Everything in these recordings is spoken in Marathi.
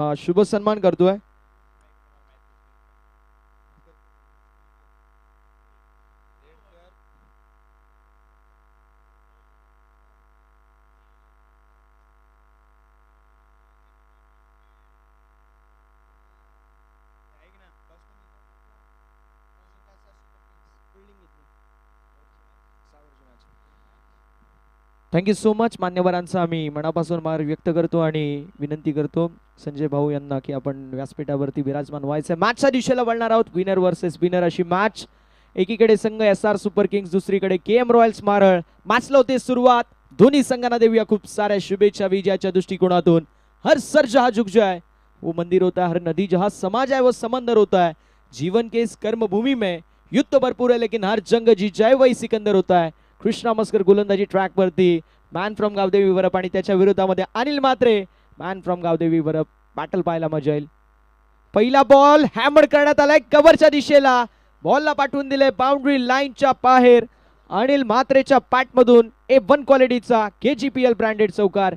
शुभ सन्मान करतोय. Thank you so much. मान्यवरांचा आम्ही मनापासून आभार व्यक्त करतो आणि विनंती करतो संजय भाऊ यांना की आपण व्यासपीठावरती विराजमान व्हायचं. मॅचच्या दिशेला वळणार आहोत. विनर वर्सेस विनर अशी मॅच. एकीकडे संघ SR सुपर किंग्स, दुसरीकडे KM रॉयल्स मारळ. मॅचला होते सुरुवात. दोन्ही संघांना देऊया खूप साऱ्या शुभेच्छा विजयाच्या दृष्टिकोनातून. हर सर जहां झुक जाए वो मंदिर होता है, हर नदी जहां समा जाए वो समंदर होता है. जीवन के इस कर्म भूमि में युद्ध तो भरपूर है लेकिन हर जंग जीत जाए वही सिकंदर होता है. कृष्णा मस्कर गोलंदाजी ट्रॅक वरती. मॅन फ्रॉम गावदेवी वरप आणि त्याच्या विरोधामध्ये Anil Mhatre man from Gavdevi Varap. Battle पाहायला मजा येईल. पहिला बॉल हॅमर करण्यात आलाय कव्हरच्या दिशेला. बॉलला पाठवून दिले बाउंड्री लाईनच्या बाहेर. अनिल म्हात्रेच्या पॅटमधून A1 क्वालिटीचा KGPL ब्रँडेड चौकार.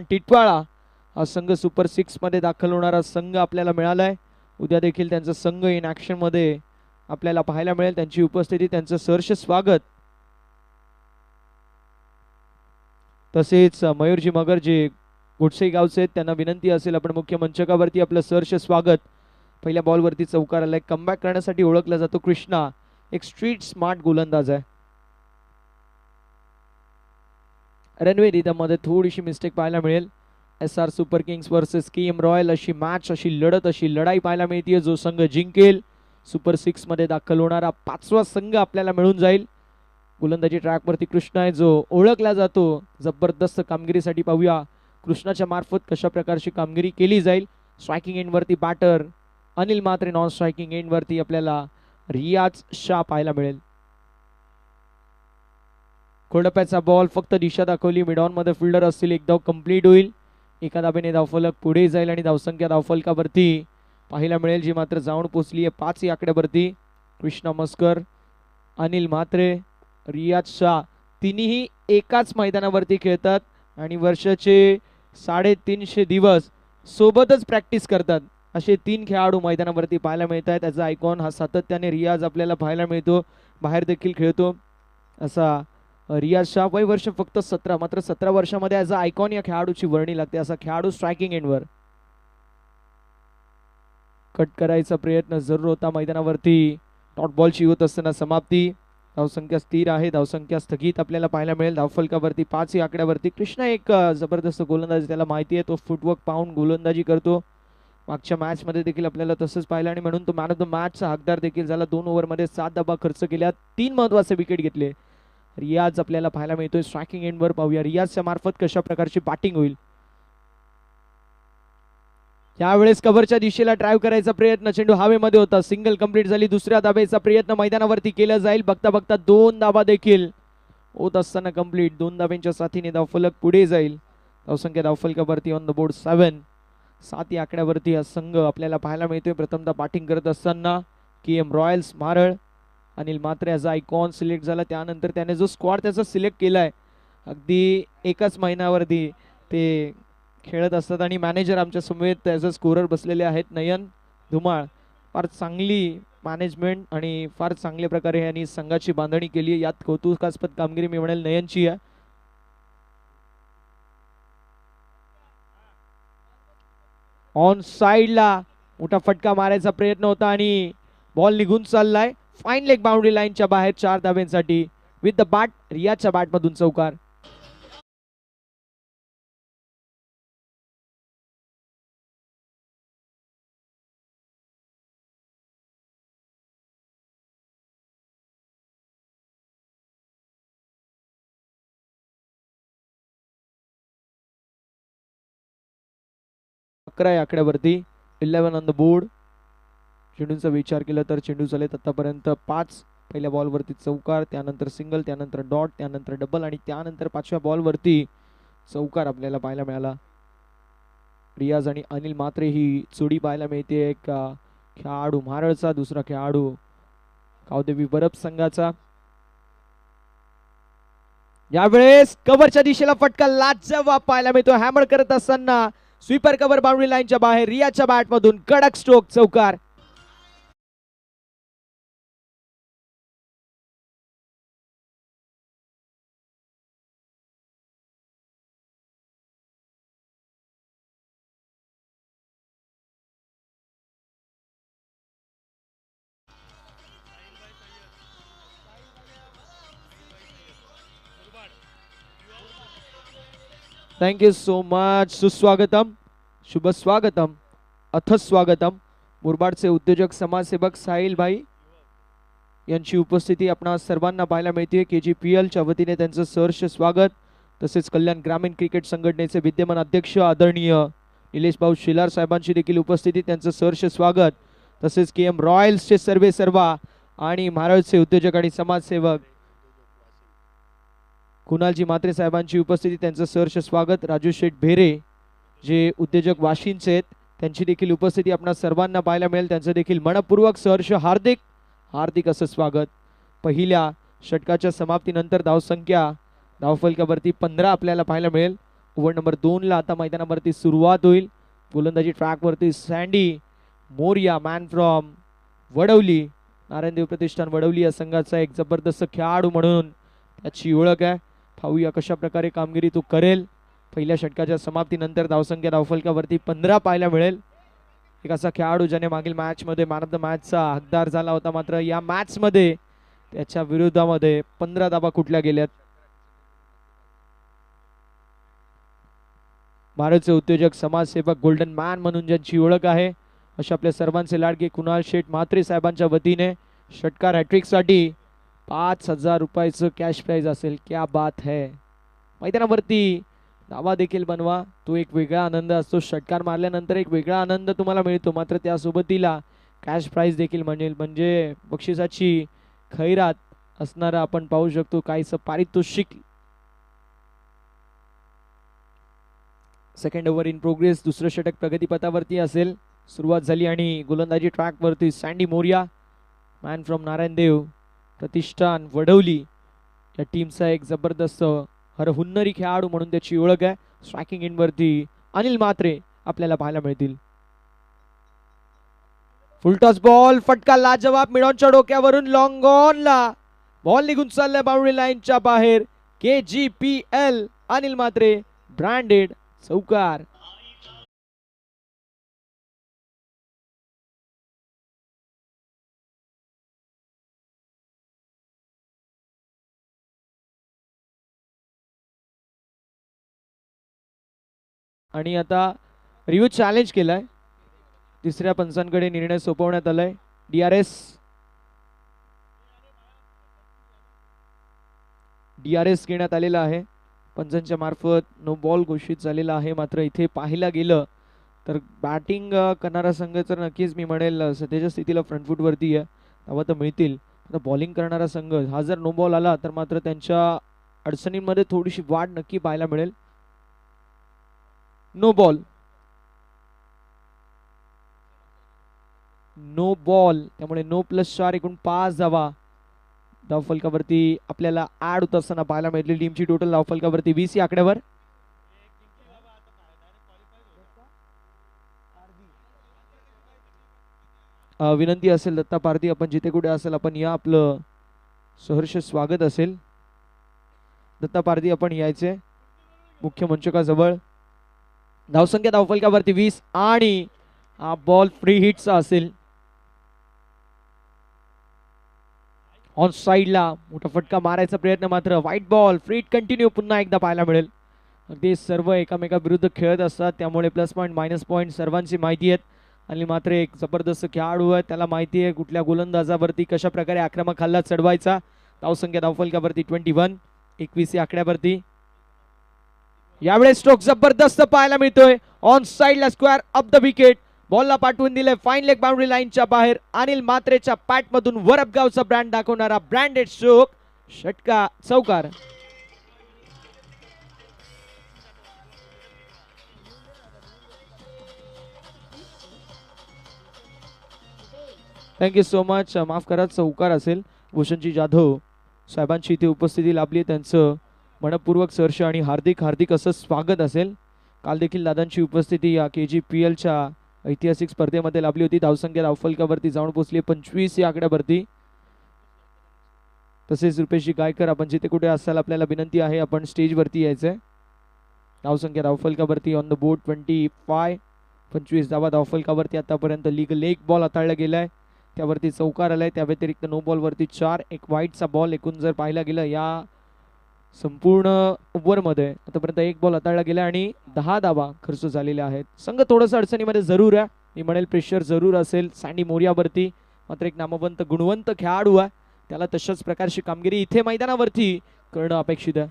टिटवाळा हा संघ सुपर 6 मध्ये दाखल होणारा संघ आपल्याला मिळालाय. उद्या देखील त्यांचा संघ इन ऍक्शन मध्ये आपल्याला पाहायला मिळेल. त्यांची उपस्थिती, त्यांचं सहर्ष स्वागत. तसेच मयूरजी मगर जे गुडसे गावचे आहेत त्यांना विनंती असेल आपण मुख्य मंचकावरती आपलं सहर्ष स्वागत. पहिल्या बॉलवरती चौकार आलाय. कमबॅक करण्यासाठी ओळखला जातो कृष्णा. एक स्ट्रीट स्मार्ट गोलंदाज आहे. रनवे रिदममध्ये थोडीशी मिस्टेक पाहायला मिळेल. SR super Kings versus KM royal अशी मॅच, अशी लढत, अशी लढाई पाहायला मिळते. जो संघ जिंकेल सुपर 6 मध्ये दाखल होणारा 5वा संघ आपल्याला मिळून जाईल. गोलंदाजी ट्रॅकवरती कृष्णा आहे जो ओळखला जातो जबरदस्त कामगिरीसाठी. पाहूया कृष्णाच्या मार्फत कशा प्रकारची कामगिरी केली जाईल. स्ट्रायकिंग एंडवरती batter Anil Mhatre, non striking एंडवरती आपल्याला रियाज शाह पाहायला मिळेल. खोडप्याचा बॉल फक्त दिशा दाखवली. मिडॉन मध्ये फिल्डर असतील. एक धाव कंप्लीट होईल. एका धाबेने धावफलक पुढे जाईल आणि धावसंख्या धावफलकावरती पाहायला मिळेल जी मात्र जाऊन पोहोचली आहे 5 या आकड्यावरती. कृष्णा मस्कर, अनिल म्हात्रे, रियाज शाह तिन्ही एकाच मैदानावरती खेळतात आणि वर्षाचे 350 दिवस सोबतच प्रॅक्टिस करतात. असे 3 खेळाडू मैदानावरती पाहायला मिळत आहेत. त्याचा आयकॉन हा सातत्याने रियाज आपल्याला पाहायला मिळतो. बाहेर देखील खेळतो असा रियाज शाह. वय वर्ष फक्त 17, मात्र 17 वर्षामध्ये ॲज अ आयकॉन या खेळाडूची वर्णी लागते. असा खेळाडू स्ट्रायकिंग एंडवर. कट करायचा प्रयत्न जरूर होता मैदानावरती. डॉट बॉलची होत असताना समाप्ती. धावसंख्या स्थिर आहे. धावसंख्या स्थगित आपल्याला पाहायला मिळेल. धावफलकावरती 5 या आकड्यावरती. कृष्णा एक जबरदस्त गोलंदाज, त्याला माहिती आहे तो फुटवर्क पाहून गोलंदाजी करतो. मागच्या मॅच मध्ये देखील आपल्याला तसंच पाहिलं आणि म्हणून तो मॅन ऑफ द मॅचचा हकदार देखील झाला. 2 ओव्हरमध्ये 7 धावा खर्च केल्या, 3 महत्वाचे विकेट घेतले. रियाज आपल्याला पाहायला मिळतोय स्ट्रायकिंग एंडवर. पाहूया रियाजच्या मार्फत कशा प्रकारची बॅटिंग होईल. यावेळेस कव्हरच्या दिशेला ड्राईव्ह करायचा प्रयत्न. चेंडू हवेमध्ये होता. सिंगल कंप्लीट झाली. दुसऱ्या धाबेचा प्रयत्न मैदानावरती केला जाईल. बघता बघता 2 धाबा देखील होत असताना कंप्लीट. 2 धाब्यांच्या साथीने धावफलक पुढे जाईल. धावसंख्या धावफलकावरती ऑन द बोर्ड 7 या आकड्यावरती हा संघ आपल्याला पाहायला मिळतोय. प्रथमतः बॅटिंग करत असताना KM रॉयल्स मारळ. अनिल म्हात्रे याचा आयकॉन सिलेक्ट झाला. त्यानंतर त्याने जो स्क्वॉड त्याचा सिलेक्ट केलाय अगदी एकाच महिन्यावरती ते खेळत असतात आणि मॅनेजर आमच्या समवेत ॲज अ स्कोरर बसलेले आहेत नयन धुमाळ. फार चांगली मॅनेजमेंट आणि फार चांगल्या प्रकारे यांनी संघाची बांधणी केली आहे. यात कौतुकास्पद कामगिरी मी म्हणेल नयनची आहे. ऑन साइडला मोठा फटका मारायचा प्रयत्न होता आणि बॉल निघून चाललाय. फाईन लेग बाउंड्री लाईनच्या बाहेर 4 धाब्यांसाठी. विथ द बॅट रियाजच्या बॅटमधून चौकार. या आकड्यावरती 11 ऑन द बोर्ड. चेंडूंचा विचार केला तर चेंडू झालेत आतापर्यंत 5. पहिल्या बॉलवरती चौकार, त्यानंतर सिंगल, त्यानंतर डॉट, त्यानंतर डबल आणि त्यानंतर 5व्या बॉलवरती चौकार आपल्याला पाहायला मिळाला. रियाज आणि अनिल मात्रे ही जोडी पाहायला मिळते. एक खेळाडू महाराळचा, दुसरा खेळाडू कावदेवी बरप संघाचा. यावेळेस कव्हरच्या दिशेला फटका लाजवाब पाहायला मिळतो. हॅमर करत असताना स्वीपर कव्हर बाउंड्री लाईनच्या बाहेर रियाच्या बॅट मधून कडक स्ट्रोक चौकार. Thank you so much. सुस्वागतम, शुभ स्वागतम, अथ स्वागतम. मुरबाडचे उद्योजक समाजसेवक साहिल भाई यांची उपस्थिती आपणा सर्वांना पाहायला मिळते. KGPL च्या वतीने त्यांचं सहर्ष स्वागत. तसेच कल्याण ग्रामीण क्रिकेट संघटनेचे विद्यमान अध्यक्ष आदरणीय निलेश भाऊ शिलार साहेबांची देखील उपस्थिती, त्यांचं सहर्ष स्वागत. तसेच KM रॉयल्सचे सर्वे सर्वा आणि महाराष्ट्रचे उद्योजक आणि समाजसेवक कुणालजी मात्रे साहेबांची उपस्थिती, त्यांचं सहर्ष स्वागत. राजू शेठ भेरे जे उद्योजक वाशिंचे आहेत त्यांची देखील उपस्थिती आपणा सर्वांना पाहायला मिळेल. त्यांचं देखील मनपूर्वक सहर्ष हार्दिक हार्दिक असं स्वागत. पहिल्या षटकाच्या समाप्तीनंतर धावसंख्या धावफलकावरती 15 आपल्याला पाहायला मिळेल. ओव्हर नंबर 2 ला आता मैदानावरती सुरुवात होईल. गोलंदाजी ट्रॅकवरती Sandy Moriya, man from Vadavali, Narayandev Pratishthan Vadavali या संघाचा एक जबरदस्त खेळाडू म्हणून त्याची ओळख आहे. पाहूया कशा प्रकारे कामगिरी तो करेल. पहिल्या षटकाच्या समाप्तीनंतर धावसंख्या धावफलकावरती 15 पाहायला मिळेल. एक असा खेळाडू ज्याने मागील मॅच मध्ये मॅन ऑफ द मॅचचा हकदार झाला होता, मात्र या मॅच मध्ये त्याच्या विरोधामध्ये 15 धावा कुठल्या गेल्यात. भारतचे उद्योजक समाजसेवक गोल्डन मॅन म्हणून ज्यांची ओळख आहे अशा आपल्या सर्वांचे लाडके कुणाल शेठ म्हात्रे साहेबांच्या वतीने षटकार हॅट्रिक साठी 5,000 रुपयाचं कॅश प्राइज असेल. क्या बात है. मैदानावरती धावा देखील बनवा, तो एक वेगळा आनंद असतो. षटकार मारल्यानंतर एक वेगळा आनंद तुम्हाला मिळतो, मात्र त्यासोबतीला कॅश प्राइज देखील म्हणेल म्हणजे बक्षिसाची खैरात असणारा आपण पाहू शकतो काहीसं पारितोषिक. Second over in progress. दुसरं षटक प्रगतीपथावरती असेल. सुरुवात झाली आणि गोलंदाजी ट्रॅकवरती Sandy Moriya, man from Narayandev Pratishthan Vadavali या टीमचा एक जबरदस्त हरहुन्नरी खेळाडू म्हणून त्याची ओळख आहे. स्ट्रायकिंग इन वरती अनिल मात्रे आपल्याला पाहायला मिळतील. फुलटॉस बॉल, फटका लाजवाब मिडॉनच्या डोक्यावरून लॉंग ऑन ला बॉल निघून चाललाय बाउंड्री लाईनच्या बाहेर. KGPL अनिल मात्रे ब्रँडेड चौकार. आणि आता रिव्ह्यू चॅलेंज केलाय. तिसऱ्या पंचांकडे निर्णय सोपवण्यात आलाय. DRS घेण्यात आलेला आहे. पंचांच्या मार्फत नो बॉल घोषित झालेला आहे. मात्र इथे पाहायला गेलं तर बॅटिंग करणारा संघ तर नक्कीच मी म्हणेल सध्याच्या स्थितीला फ्रंट फूट वरती आहे, धावा तर मिळतील. आता बॉलिंग करणारा संघ हा जर नो बॉल आला तर मात्र त्यांच्या अडचणींमध्ये थोडीशी वाढ नक्की पाहायला मिळेल. नो बॉल, नो बॉल, त्यामुळे नो +4 एकूण 5 धावा धावफलकावरती आपल्याला ऍड होत असताना पाहायला मिळाली. टीमची टोटल धावफलकावरती 20 या आकड्यावर. विनंती असेल दत्ता पारधी, आपण जिथे कुठे असेल आपण या, आपलं सहर्ष स्वागत असेल. दत्ता पारधी आपण यायचे मुख्य मंचकाजवळ. धावसंख्या धावफलकावरती 20 आणि हा बॉल फ्री हिटचा असेल. ऑन साइडला मोठा फटका मारायचा प्रयत्न, मात्र white ball. Free hit continue पुन्हा एकदा पाहायला मिळेल. अगदी सर्व एकामेकाविरुद्ध खेळत असतात त्यामुळे प्लस पॉईंट मायनस पॉईंट सर्वांची माहिती आहेत. आणि मात्र एक जबरदस्त खेळाडू आहे, त्याला माहिती आहे कुठल्या गोलंदाजावरती कशा प्रकारे आक्रमक हल्ला चढवायचा. धावसंख्या धावफलकावरती 21, 21 या आकड्यावरती. यावेळेस स्ट्रोक जबरदस्त पाहायला मिळतोय. ऑन साइडला स्क्वेअर अप द विकेट. बॉलला पाठवून दिले फाईन लेग बाउंड्री लाईनच्या बाहेर. अनिल म्हात्रेच्या पॅट मधून वरपगावचा ब्रँड दाखवणारा ब्रँडेड स्ट्रोक, षटका चौकार. Thank you so much. माफ करा, चौकार असेल. भूषणजी जाधव साहेबांची इथे उपस्थिती लाभली, त्यांचं मनपूर्वक सहर्ष आणि हार्दिक हार्दिक असं स्वागत असेल. काल देखील दादांची उपस्थिती या KGPLच्या ऐतिहासिक स्पर्धेमध्ये लाभली होती. धावसंख्या धावफलकावरती जाऊन पोहोचली 25 या आकड्यावरती. तसेच रुपेशजी गायकर, आपण जिथे कुठे असाल आपल्याला विनंती आहे आपण स्टेजवरती यायचंय. धावसंख्या धावफलकावरती ऑन द बोर्ड 25 धावा धावफलकावरती आतापर्यंत. लीगल एक बॉल हाताळला गेलाय, त्यावरती चौकार आलाय. त्या व्यतिरिक्त नो बॉलवरती 4, एक वाईटचा बॉल. एकूण जर पाहायला गेलं या संपूर्ण ओव्हरमध्ये आतापर्यंत एक बॉल हाताळला गेला आणि 10 धावा खर्च झालेल्या आहेत. संघ थोडंसं अडचणीमध्ये जरूर आहे, मी म्हणेल प्रेशर जरूर असेल सँडी मोरियावरती. मात्र एक नामवंत गुणवंत खेळाडू आहे, त्याला तशाच प्रकारची कामगिरी इथे मैदानावरती करणं अपेक्षित आहे.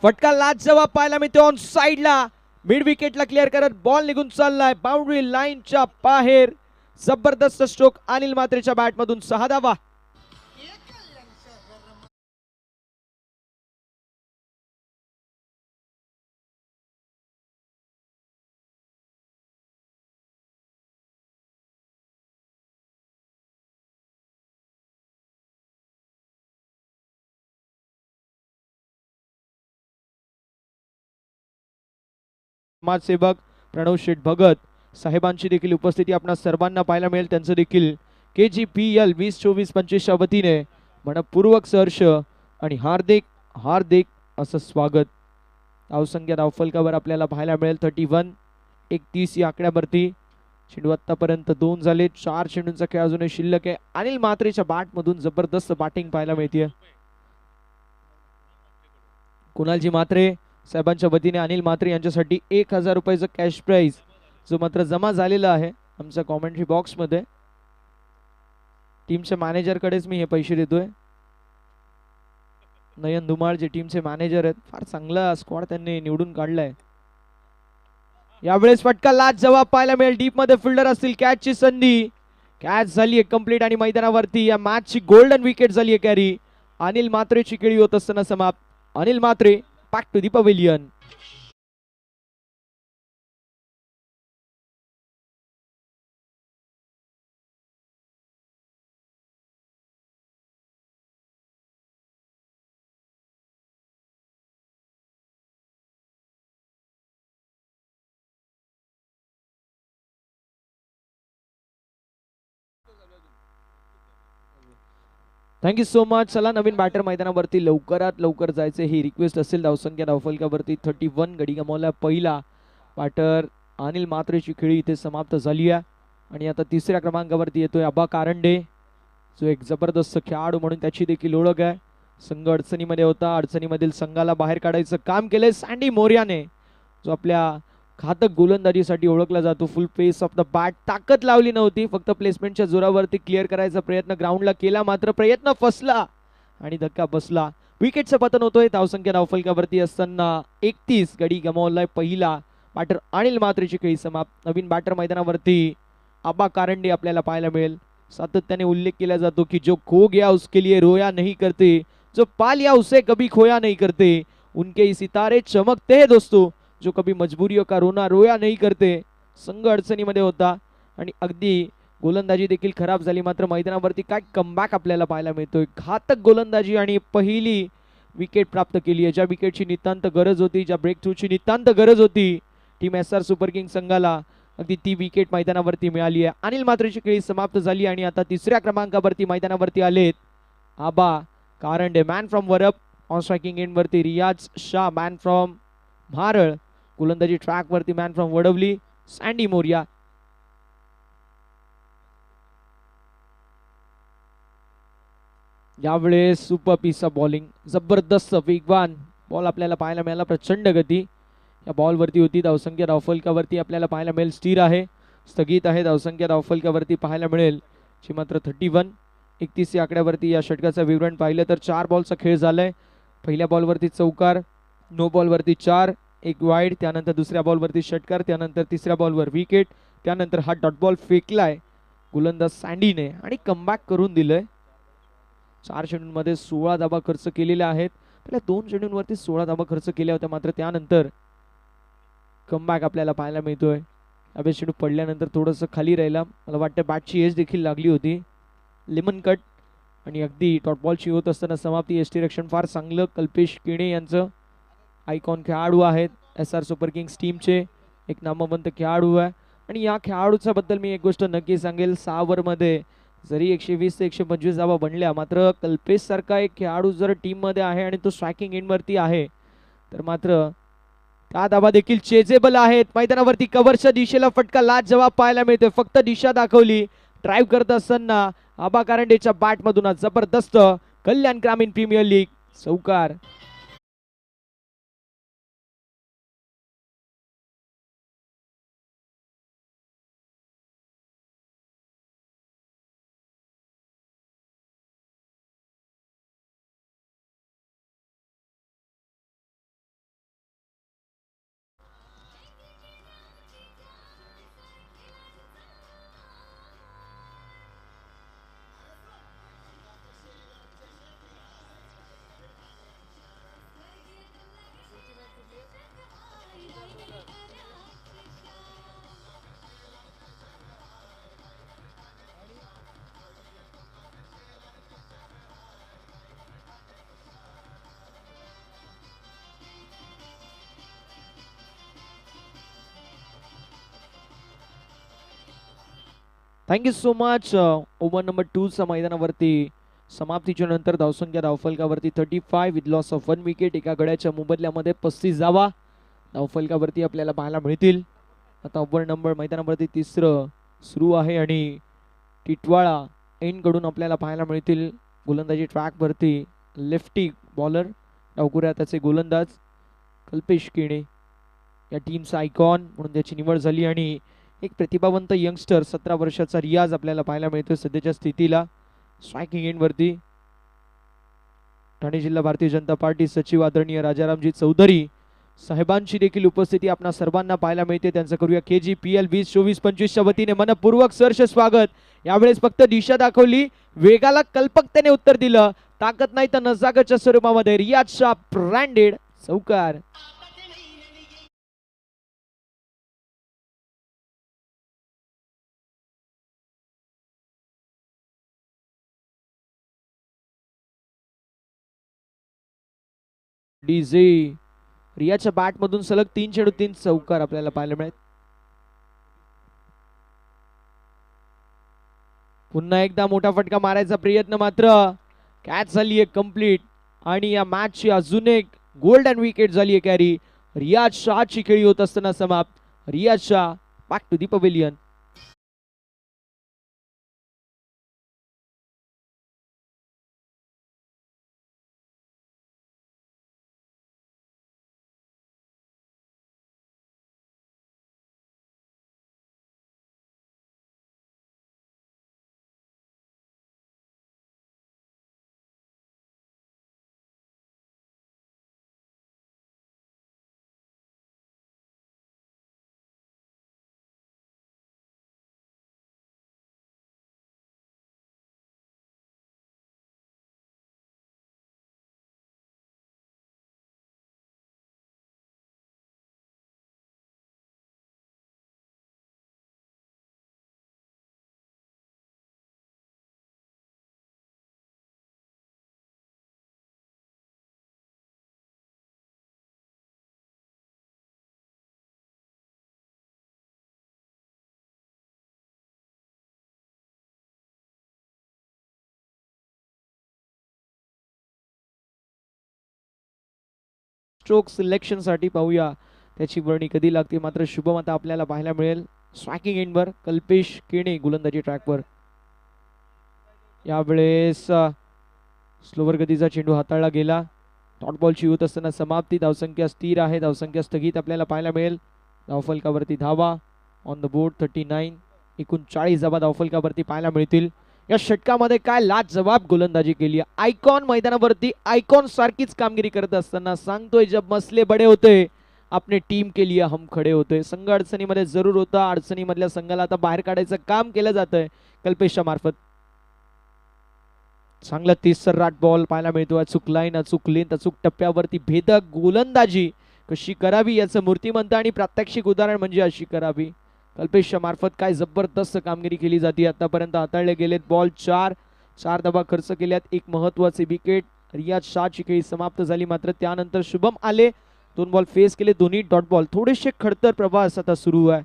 फटका लाच जवाब पाहायला मिळतो ऑन साइडला. मिड विकेटला क्लिअर करत बॉल निघून चाललाय बाउंड्री लाईनच्या बाहेर. जबरदस्त स्ट्रोक अनिल म्हात्रेच्या बॅट मधून 6 धावा. समाजसेवक प्रणव शेठ भगत साहेबांची देखील उपस्थिती आपणा सर्वांना पाहायला मिळेल. त्यांचं देखील KGPL 2024-25च्या वतीने मनपूर्वक सहर्ष आणि हार्दिक हार्दिक असं स्वागत. धावसंख्या धावफलकावर आपल्याला पाहायला मिळेल 31 या आकड्यावरती. चेंडू आतापर्यंत 2 झाले, 4 चेंडूंचा खेळ अजूनही शिल्लक आहे. अनिल म्हात्रेच्या बॅट मधून जबरदस्त बॅटिंग पाहायला मिळते. कुणालजी म्हात्रे साहेबांच्या वतीने अनिल म्हात्रे यांच्यासाठी 1000 रुपयाचं कॅश प्राइज जो मात्र जमा झालेला आहे आमच्या कॉमेंट्री बॉक्स मध्ये. टीमच्या मॅनेजर कडेच मी हे पैसे देतोय. नयन धुमाळ जे टीमचे मॅनेजर आहेत, फार चांगला स्क्वॉड त्यांनी निवडून काढलाय. यावेळेस फटका लाच जवाब पाहायला मिळेल. डीप मध्ये फिल्डर असतील, कॅचची संधी. कॅच झाली आहे कंप्लीट आणि मैदानावरती या मॅचची गोल्डन विकेट झाली आहे कॅरी. अनिल म्हात्रेची खेळी होत असताना समाप्त. Anil Mhatre back to the pavilion. Thank you so much. चला नवीन बॅटर मैदानावरती लवकरात लवकर जायचे ही रिक्वेस्ट असेल. धावसंख्या धावफलकावरती 31 गडी गमावला पहिला बॅटर अनिल म्हात्रेची खेळी इथे समाप्त झाली आहे. आणि आता तिसऱ्या क्रमांकावरती येतोय आबा कारंडे, जो एक जबरदस्त खेळाडू म्हणून त्याची देखील ओळख आहे. संघ अडचणीमध्ये होता, अडचणीमधील संघाला बाहेर काढायचं काम केलंय सँडी मोरियाने, जो आपल्या घातक गोलंदाजीसाठी ओळखला जातो. Full pace off the bat, ताकद लावली नव्हती, फक्त प्लेसमेंटच्या जोरावरती क्लिअर करायचा प्रयत्न ग्राउंडला केला, मात्र प्रयत्न फसला आणि धक्का बसला. विकेटचं पतन होतोय. धावसंख्या धावफलकावरती असताना 31 गडी गमावलाय पहिला बॅटर अनिल म्हात्रेची खेळी समाप्त. नवीन बॅटर मैदानावरती आबा कारंडे आपल्याला पाहायला मिळेल. सातत्याने उल्लेख केला जातो की जो खो गया उसके लिए रोया नहीं करते, जो पा लिया उसे कभी खोया नहीं करते, उनके सितारे चमकते हैं दोस्तों, जो कभी मजबूरियों का रोना रोया नहीं करते. संघ अडचणीमध्ये होता आणि अगदी गोलंदाजी देखील खराब झाली, मात्र मैदानावरती काय कमबॅक आपल्याला पाहायला मिळतोय. घातक गोलंदाजी आणि पहिली विकेट प्राप्त केली आहे. ज्या विकेटची नितांत गरज होती, ज्या ब्रेक थ्रूची नितांत गरज होती टीम SR सुपर किंग संघाला, अगदी ती विकेट मैदानावरती मिळाली आहे. अनिल म्हात्रेची खेळी समाप्त झाली आणि आता तिसऱ्या क्रमांकावरती मैदानावरती आलेत Aba Karande. Man from Varap. On striking end वरती रियाज शाह, मॅन फ्रॉम म्हारळ. गोलंदाजी ट्रॅक वरती man from Vadavali Sandy Moriya. यावेळेस सुपर पीस ऑफ बॉलिंग, जबरदस्त वेगवान बॉल आपल्याला पाहायला मिळाला. प्रचंड गती या बॉल वरती होती. धावसंख्या धावफलकावरती आपल्याला पाहायला मिळेल स्थिर आहे, स्थगित आहे. धावसंख्या धावफलकावरती पाहायला मिळेल ची मात्र 31. 31 या आकड्यावरती या षटकाचं विवरण पाहिलं तर 4 बॉलचा खेळ झालाय. पहिल्या बॉलवरती चौकार, नो बॉलवरती 4, एक वाईड, त्यानंतर दुसऱ्या बॉलवरती षटकार, त्यानंतर तिसऱ्या बॉलवर विकेट, त्यानंतर हा डॉट बॉल फेकलाय गोलंदाज सँडीने आणि कमबॅक करून दिलंय. 4 चेंडूंमध्ये 16 धावा खर्च केलेल्या आहेत. पहिल्या 2 चेंडूंवरती 16 धावा खर्च केल्या होत्या, मात्र त्यानंतर कमबॅक आपल्याला पाहायला मिळतोय. यावेळी चेंडू पडल्यानंतर थोडंसं खाली राहिला, मला वाटतं बॅटची एज देखील लागली होती. लेमन कट आणि अगदी डॉट बॉलची होत असताना समाप्ती. यष्टी रक्षण फार चांगलं कल्पेश केणे यांचं. आयकॉन खेळाडू आहेत SR सुपर किंग्स टीमचे, एक नामवंत खेळाडू आहे. आणि या खेळाडूच्या बद्दल मी एक गोष्ट नक्की सांगेल, 6 ओव्हरमध्ये जरी 120 ते 125 धावा बनल्या, मात्र कल्पेश सारखा एक खेळाडू जर टीममध्ये आहे आणि तो स्ट्रायकिंग एंडवरती आहे, तर मात्र त्या धावा देखील चेजेबल आहेत. मैदानावरती कव्हरच्या दिशेला फटका लाजवाब पाहायला मिळतोय. फक्त दिशा दाखवली ड्राईव्ह करत असताना आबा कारंडेच्या बॅटमधून जबरदस्त कल्याण ग्रामीण प्रीमियर लीग चौकार. Thank you so much. Over number 2 चा मैदानावरती समाप्तीच्या नंतर धावसंख्या धावफलकावरती 35 विथ लॉस ऑफ 1 विकेट. एका गड्याच्या मोबदल्यामध्ये 35 धावा धावफलकावरती आपल्याला पाहायला मिळतील. आता ओव्हर नंबर मैदानावरती 3रं सुरू आहे आणि टिटवाळा एंडकडून आपल्याला पाहायला मिळतील गोलंदाजी ट्रॅकवरती लेफ्टी बॉलर डावकुऱ्या त्याचे गोलंदाज कल्पेश केणे, या टीमचा आयकॉन म्हणून त्याची निवड झाली. आणि एक प्रतिभावंत यंगस्टर 17 वर्षाचा रियाज आपल्याला पाहायला मिळतो सध्याच्या स्थितीला स्ट्रायकिंग एंडवरती. ठाणे जिल्हा भारतीय जनता पार्टी सचिव आदरणीय राजारामजी चौधरी साहेबांची देखील उपस्थिती आपणा सर्वांना पाहायला मिळते. त्यांचं करूया KGPL 2024-25च्या वतीने मनपूर्वक सहर्ष स्वागत. यावेळेस फक्त दिशा दाखवली, वेगाला कल्पकतेने उत्तर दिलं, ताकद नाही तर नजाकतच्या स्वरूपामध्ये रियाज शाह ब्रँडेड चौकार. डीजे रियाच्या बॅट मधून सलग 3 चेंडू 3 चौकार आपल्याला पाहायला मिळत. पुन्हा एकदा मोठा फटका मारायचा प्रयत्न, मात्र कॅच झाली आहे कंप्लीट. आणि या मॅचची अजून एक गोल्डन विकेट झाली आहे कॅरी. रियाज शाहची खेळी होत असताना समाप्त. Riyaz Shah back to the pavilion. Stroke selection साठी पाहूया त्याची वर्णी कधी लागते. मात्र शुभम आता आपल्याला पाहायला मिळेल स्ट्रायकिंग एंडवर कल्पेश केणे गोलंदाजी ट्रॅकवर. यावेळेस स्लोवर गतीचा चेंडू हाताळला गेला. डॉट बॉलची होत असताना समाप्ती. धावसंख्या स्थिर आहे, धावसंख्या स्थगित आपल्याला पाहायला मिळेल. धावफलकावरती धावा ऑन द बोर्ड 39. एकूण 40 धावा धावफलकावरती पाहायला मिळतील. या षटकामध्ये काय लाजवाब गोलंदाजी केली. आयकॉन मैदानावरती आयकॉन सारखीच कामगिरी करत असताना सांगतोय जब मसले बडे होते आपने टीम के लिए हम खडे होतोय. संघ अडचणीमध्ये जरूर होता, अडचणीमधल्या संघाला आता बाहेर काढायचं काम केलं जातंय कल्पेशच्या मार्फत. चांगला 30 सर्राट बॉल पाहायला मिळतो. अचूक लाईन, अचूक लेंथ, अचूक टप्प्यावरती भेदक गोलंदाजी कशी करावी याचं मूर्तिमंत आणि प्रात्यक्षिक उदाहरण म्हणजे अशी करावी. कल्पेशच्या मार्फत काय जबरदस्त कामगिरी केली जाते. आतापर्यंत हाताळले गेलेत बॉल 4 धावा खर्च केल्यात. एक महत्वाचे विकेट. रियाज शाहची खेळी समाप्त झाली, मात्र त्यानंतर शुभम आले, 2 बॉल फेस केले, दोन्ही डॉट बॉल. थोडेसे खडतर प्रवास आता सुरू आहे.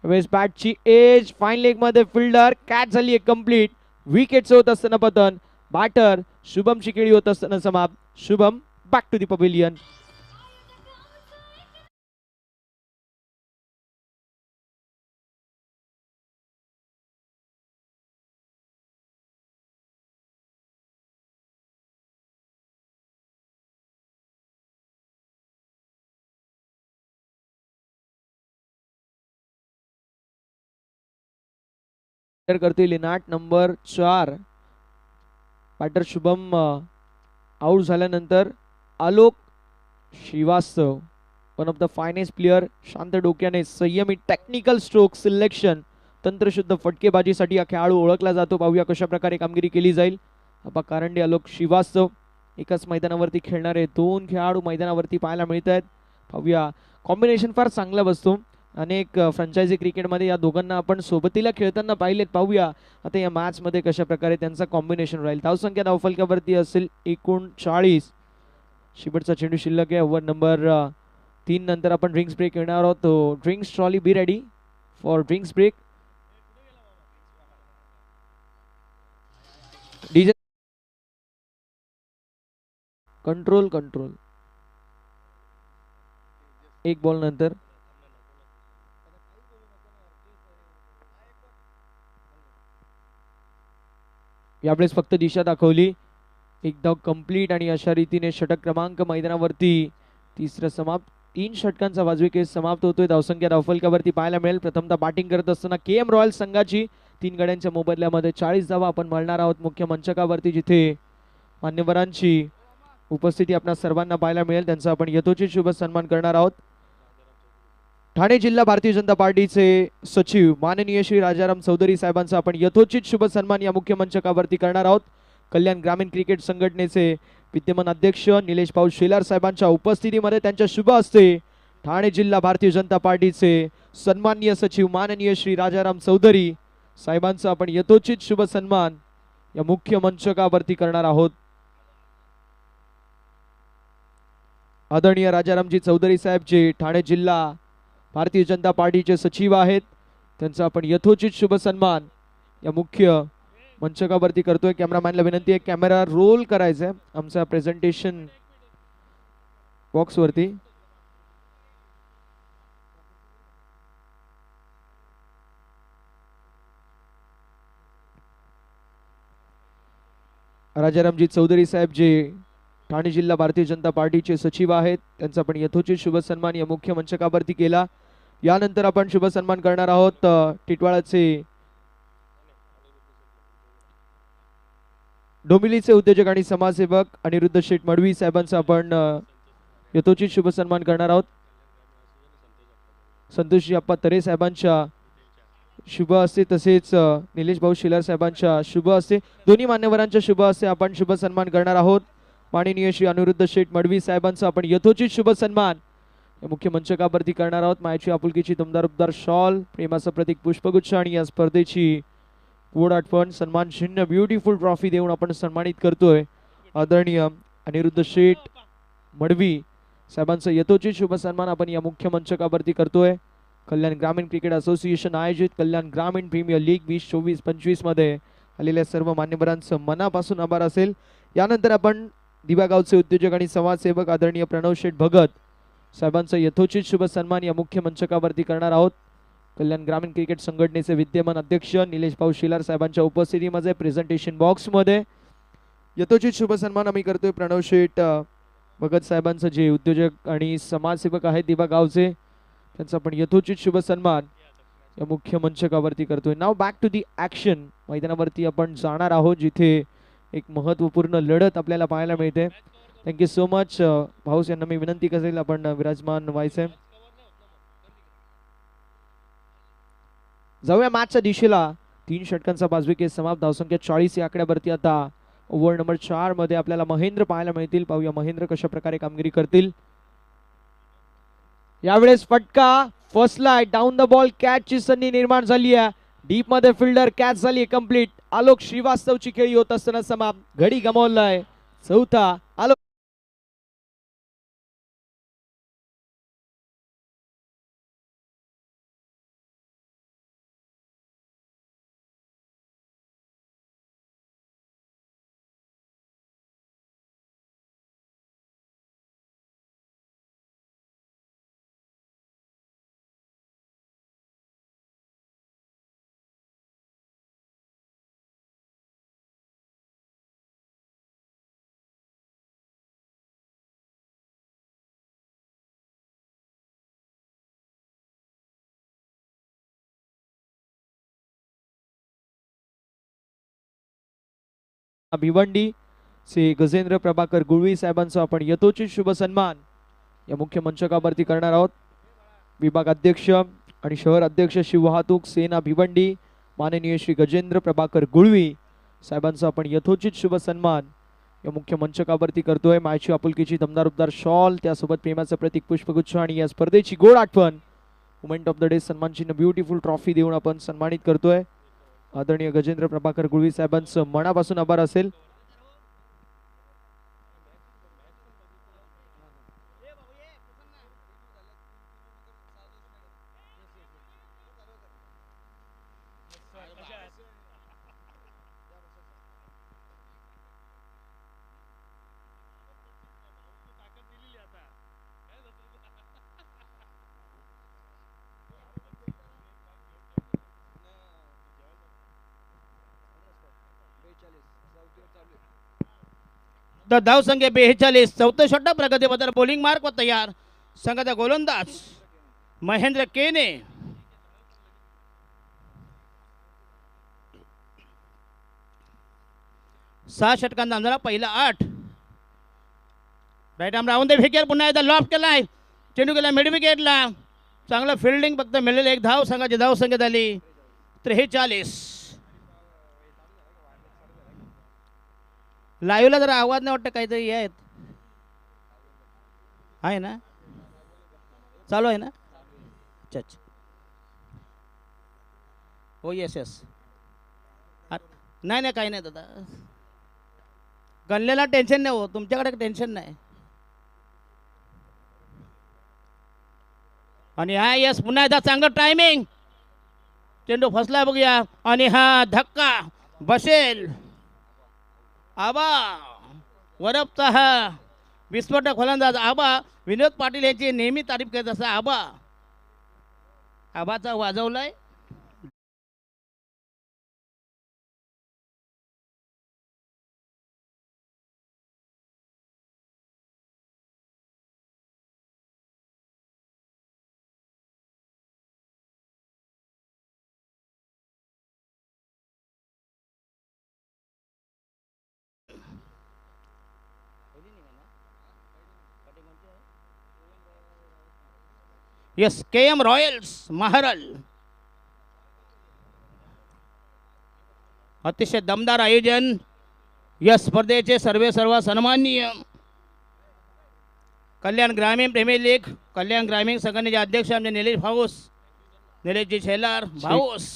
वेस्ट बॅटची एज, फाईन लेग मध्ये फिल्डर, कॅच झाली कंप्लीट. विकेटचं होत असताना पतन. बॅटर शुभमची खेळी होत असताना समाप्त. Shubham back to the pavilion. करते लिनाट नंबर 4. बॅटर शुभम आउट झाल्यानंतर Alok Shrivastava, one of the finest player, शांत डोक्याने संयमी टेक्निकल स्ट्रोक सिलेक्शन, तंत्रशुद्ध फटकेबाजीसाठी हा खेळाडू ओळखला जातो. पाहूया कशा प्रकारे कामगिरी केली जाईल. अप्पा कारंडे, आलोक श्रीवास्तव एकाच मैदानावरती खेळणारे 2 खेळाडू मैदानावरती पाहायला मिळत आहेत. पाहूया, कॉम्बिनेशन फार चांगला बसतो. अनेक फ्रँचायझी क्रिकेटमध्ये या दोघांना आपण सोबतीला खेळताना पाहिलेत. पाहूया आता या मॅच मध्ये कशा प्रकारे त्यांचा कॉम्बिनेशन राहील. धावसंख्या धावफलकावरती असेल 39. शेवटचा चेंडू शिल्लक आहे. ओव्हर नंबर 3 नंतर आपण ड्रिंक्स ब्रेक येणार आहोत. Drinks trolley be ready for drinks break. DJ control control. 1 ball नंतर यावेळेस फक्त दिशा दाखवली. एक धाव कंप्लीट आणि अशा रीतीने षटक क्रमांक मैदानावरती तिसरं समाप्त. 3 षटकांचा वाजवी केस समाप्त होतोय. धावसंख्या धावफलकावरती पाहायला मिळेल. प्रथमतः बॅटिंग करत असताना KM रॉयल संघाची 3 गड्यांच्या मोबदल्यामध्ये 40 धावा आपण म्हणणार आहोत मुख्य मंचकावरती, जिथे मान्यवरांची उपस्थिती आपल्या सर्वांना पाहायला मिळेल. त्यांचा आपण यथोचित शुभ सन्मान करणार आहोत. ठाणे जिल्हा भारतीय जनता पार्टीचे सचिव माननीय श्री राजाराम चौधरी साहेबांचा आपण यथोचित शुभ सन्मान या मुख्य मंचकावरती करणार आहोत. कल्याण ग्रामीण क्रिकेट संघटनेचे विद्यमान अध्यक्ष निलेश भाऊ शेलार साहेबांच्या उपस्थितीमध्ये त्यांच्या शुभ हस्ते ठाणे जिल्हा भारतीय जनता पार्टीचे सन्माननीय सचिव माननीय श्री राजाराम चौधरी साहेबांचा आपण यथोचित शुभ सन्मान या मुख्य मंचकावरती करणार आहोत. आदरणीय राजारामजी चौधरी साहेब जे ठाणे जिल्हा भारतीय जनता पार्टीचे सचिव आहेत, त्यांचा आपण यथोचित शुभ सन्मान या मुख्य मंचकावरती करतोय. कॅमेरामॅनला विनंती आहे कॅमेरा रोल करायचा आहे आमच्या प्रेझेंटेशन बॉक्स वरती. राजारामजी चौधरी साहेब जे ठाणे जिल्हा भारतीय जनता पार्टीचे सचिव आहेत, त्यांचा आपण यथोचित शुभ सन्मान या मुख्य मंचकावरती केला. यानंतर आपण शुभ सन्मान करणार आहोत टिटवाळाचे डोंबिवलीचे उद्योजक आणि समाजसेवक अनिरुद्ध शेठ मडवी साहेबांचा आपण यथोचित शुभ सन्मान करणार आहोत. संतोषजी अप्पा तरे साहेबांच्या शुभ हस्ते तसेच निलेश भाऊ शेलार साहेबांच्या शुभ हस्ते, दोन्ही मान्यवरांच्या शुभ हस्ते आपण शुभ सन्मान करणार आहोत. माननीय श्री अनिरुद्ध शेठ मडवी साहेबांचा आपण यथोचित शुभ सन्मान या मुख्य मंचकावरती करणार आहोत. मायाची आपुलकीची दमदार उपदार शॉल, प्रेमाचं प्रतीक पुष्पगुच्छ आणि या स्पर्धेची गोड आठवण सन्मान चिन्ह ब्युटिफुल ट्रॉफी देऊन आपण सन्मानित करतोय. आदरणीय अनिरुद्ध शेठ मडवी साहेबांचं यथोचित शुभ सन्मान आपण या मुख्य मंचकावरती करतोय. कल्याण ग्रामीण क्रिकेट असोसिएशन आयोजित कल्याण ग्रामीण प्रीमियर लीग 2024-25 मध्ये आलेल्या सर्व मान्यवरांचं मनापासून आभार असेल. यानंतर आपण दिवा गावचे उद्योजक आणि समाजसेवक आदरणीय प्रणव शेठ भगत साहेबांचं यथोचित शुभ सन्मान या मुख्य मंचकावरती करणार आहोत. कल्याण ग्रामीण क्रिकेट संघटनेचे विद्यमान अध्यक्ष निलेश भाऊ शेलार साहेबांच्या उपस्थितीमध्ये प्रेझेंटेशन बॉक्स मध्ये यथोचित शुभ सन्मान आम्ही करतोय. प्रणव शेठ भगत साहेबांचं जे उद्योजक आणि समाजसेवक आहेत दिवा गावचे, त्यांचा आपण यथोचित शुभ सन्मान या मुख्य मंचकावरती करतोय. नाव बॅक टू दी ॲक्शन. मैदानावरती आपण जाणार आहोत जिथे एक महत्त्वपूर्ण लढत आपल्याला पाहायला मिळते. थँक्यू सो मच भाऊस यांना मी विनंती करेल आपण विराजमान व्हायचंय. जाऊया मॅचच्या दिशेला. 3 षटकांचा 5 विकेट समाप्त. धावसंख्या 40 या आकड्यावरती आता ओव्हर नंबर 4 मध्ये आपल्याला महेंद्र पाहायला मिळतील. पाहूया महेंद्र कशा प्रकारे कामगिरी करतील. यावेळेस फटका फसलाय. डाऊन द बॉल कॅचची संधी निर्माण झाली आहे. डीप मध्ये फिल्डर कॅच झाली कंप्लीट. आलोक श्रीवास्तवची खेळी होत असताना समाप्त. घडी गमावलाय. चौथा आलोक. भिवंडी श्री गजेंद्र प्रभाकर गुळवी साहेबांचा आपण यथोचित शुभ सन्मान या मुख्य मंचकावरती करणार आहोत. विभाग अध्यक्ष आणि शहर अध्यक्ष शिववाहतूक सेना भिवंडी माननीय श्री गजेंद्र प्रभाकर गुळवी साहेबांचा आपण यथोचित शुभ सन्मान या मुख्य मंचकावरती करतोय. मायची आपुलकीची दमदार उबदार शॉल, त्यासोबत प्रेमाचं प्रतीक पुष्पगुच्छ आणि या स्पर्धेची गोड आठवण मुमेंट ऑफ द डे सन्मान चिन्ह ब्युटिफुल ट्रॉफी देऊन आपण सन्मानित करतोय. आदरणीय गजेंद्र प्रभाकर गुळवी साहेबांचं मनापासून आभार असेल. धाव संख्या 42. चौथं षटक प्रगतीपत्र. बॉलिंग मार्क व तयार. संघाचा गोलंदाज महेंद्र केने. सहा षटकांचा अंदाजा पहिला 8. राईट आर्म राहून दे फेकेर. पुन्हा एकदा लॉफ्ट केलाय. चेंडू केला मिड विकेटला. चांगलं फिल्डिंग फक्त मिळेल एक धाव. संघाची धाव संख्या झाली 43. लाईव्हला जरा आवाज नाही वाटतं काहीतरी आहेत आहे ना चालू आहे ना. अच्छा अच्छा हो येस येस. नाही नाही काही नाही दादा गणलेला टेन्शन नाही हो तुमच्याकडे टेन्शन नाही. आणि हा येस पुन्हा एकदा चांगलं टायमिंग. चेंडू फसला बघूया आणि हा धक्का बसेल. आबा वरपचा हा विस्फोटक फलंदाज आबा विनोद पाटील यांची नेहमी तारीफ करत असा आबाचा वाजवलाय. Yes KM royals Maharal. अतिशय दमदार आयोजन. या स्पर्धेचे सर्व सन्माननीय कल्याण ग्रामीण प्रीमियर लीग कल्याण ग्रामीण संघटनेचे अध्यक्ष आमचे निलेश भाऊस निलेशजी शेलार भाऊस.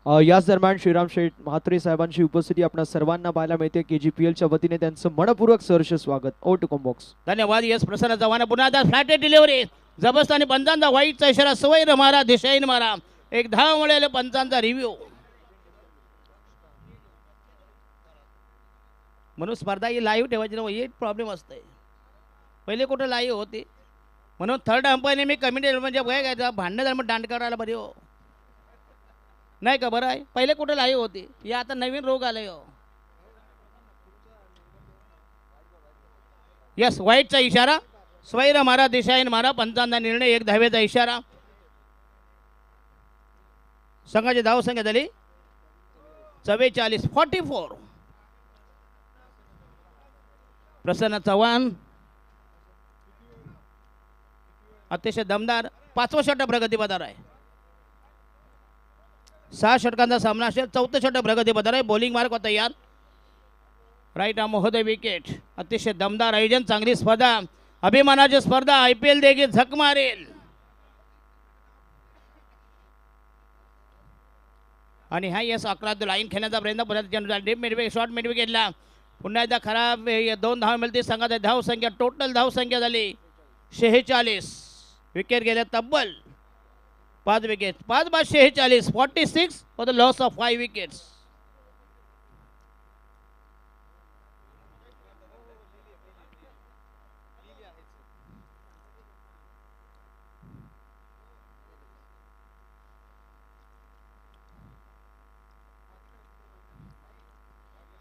याच दरम्यान श्रीराम शेठ म्हात्रे साहेबांची उपस्थिती आपल्या सर्वांना पाहायला मिळते. KGPL च्या वतीने त्यांचं मनपूर्वक सहर्ष स्वागत. Over to combox. धन्यवाद. यस प्रसन्न चव्हाण पुन्हा आता फ्लॅट डिलिव्हरी जबरदस्त आणि पंचांचा वाईटचा इशारा. सवैर मारा दिशाईन मारा. एक धाव मिळेल. पंचांचा रिव्ह्यू. म्हणून स्पर्धा ही लाईव्ह ठेवायची ना एक प्रॉब्लेम असते. पहिले कुठं लाईव्ह होती म्हणून थर्ड अंपायरने मी कमिटी म्हणजे काय काय भांडणं झालं मग दांड करायला बरी हो नाही का. बरं आहे पहिले कुठं लाईव्ह होती. या आता नवीन रोग आलाय हो. यस वाईटचा इशारा. स्वैर मारा दिशाईन मारा. पंचांचा निर्णय. एक धावेचा इशारा. संघाची धाव संख्या झाली 44. प्रसन्न चव्हाण अतिशय दमदार 5वं षटक प्रगतीपथावर आहे. 6 षटकांचा सामना असेल. 4थं षटक प्रगतीपथावर आहे. बॉलिंग मार्क तयार. राईट आर्म महोदय विकेट. अतिशय दमदार आयोजन. चांगली स्पर्धा. अभिमानाची स्पर्धा. IPL देखील झक मारेल. आणि हा यस 11 लाईन खेळण्याचा प्रयत्न. पुन्हा डीप मिडविकेट शॉर्ट मिडविकेटला पुन्हा एकदा खराब. 2 धावा मिळते संघात. धाव संख्या टोटल धाव संख्या झाली 46. विकेट गेल्या तब्बल 5 विकेट. 5 बाद 46. 46 for the loss of 5 wickets.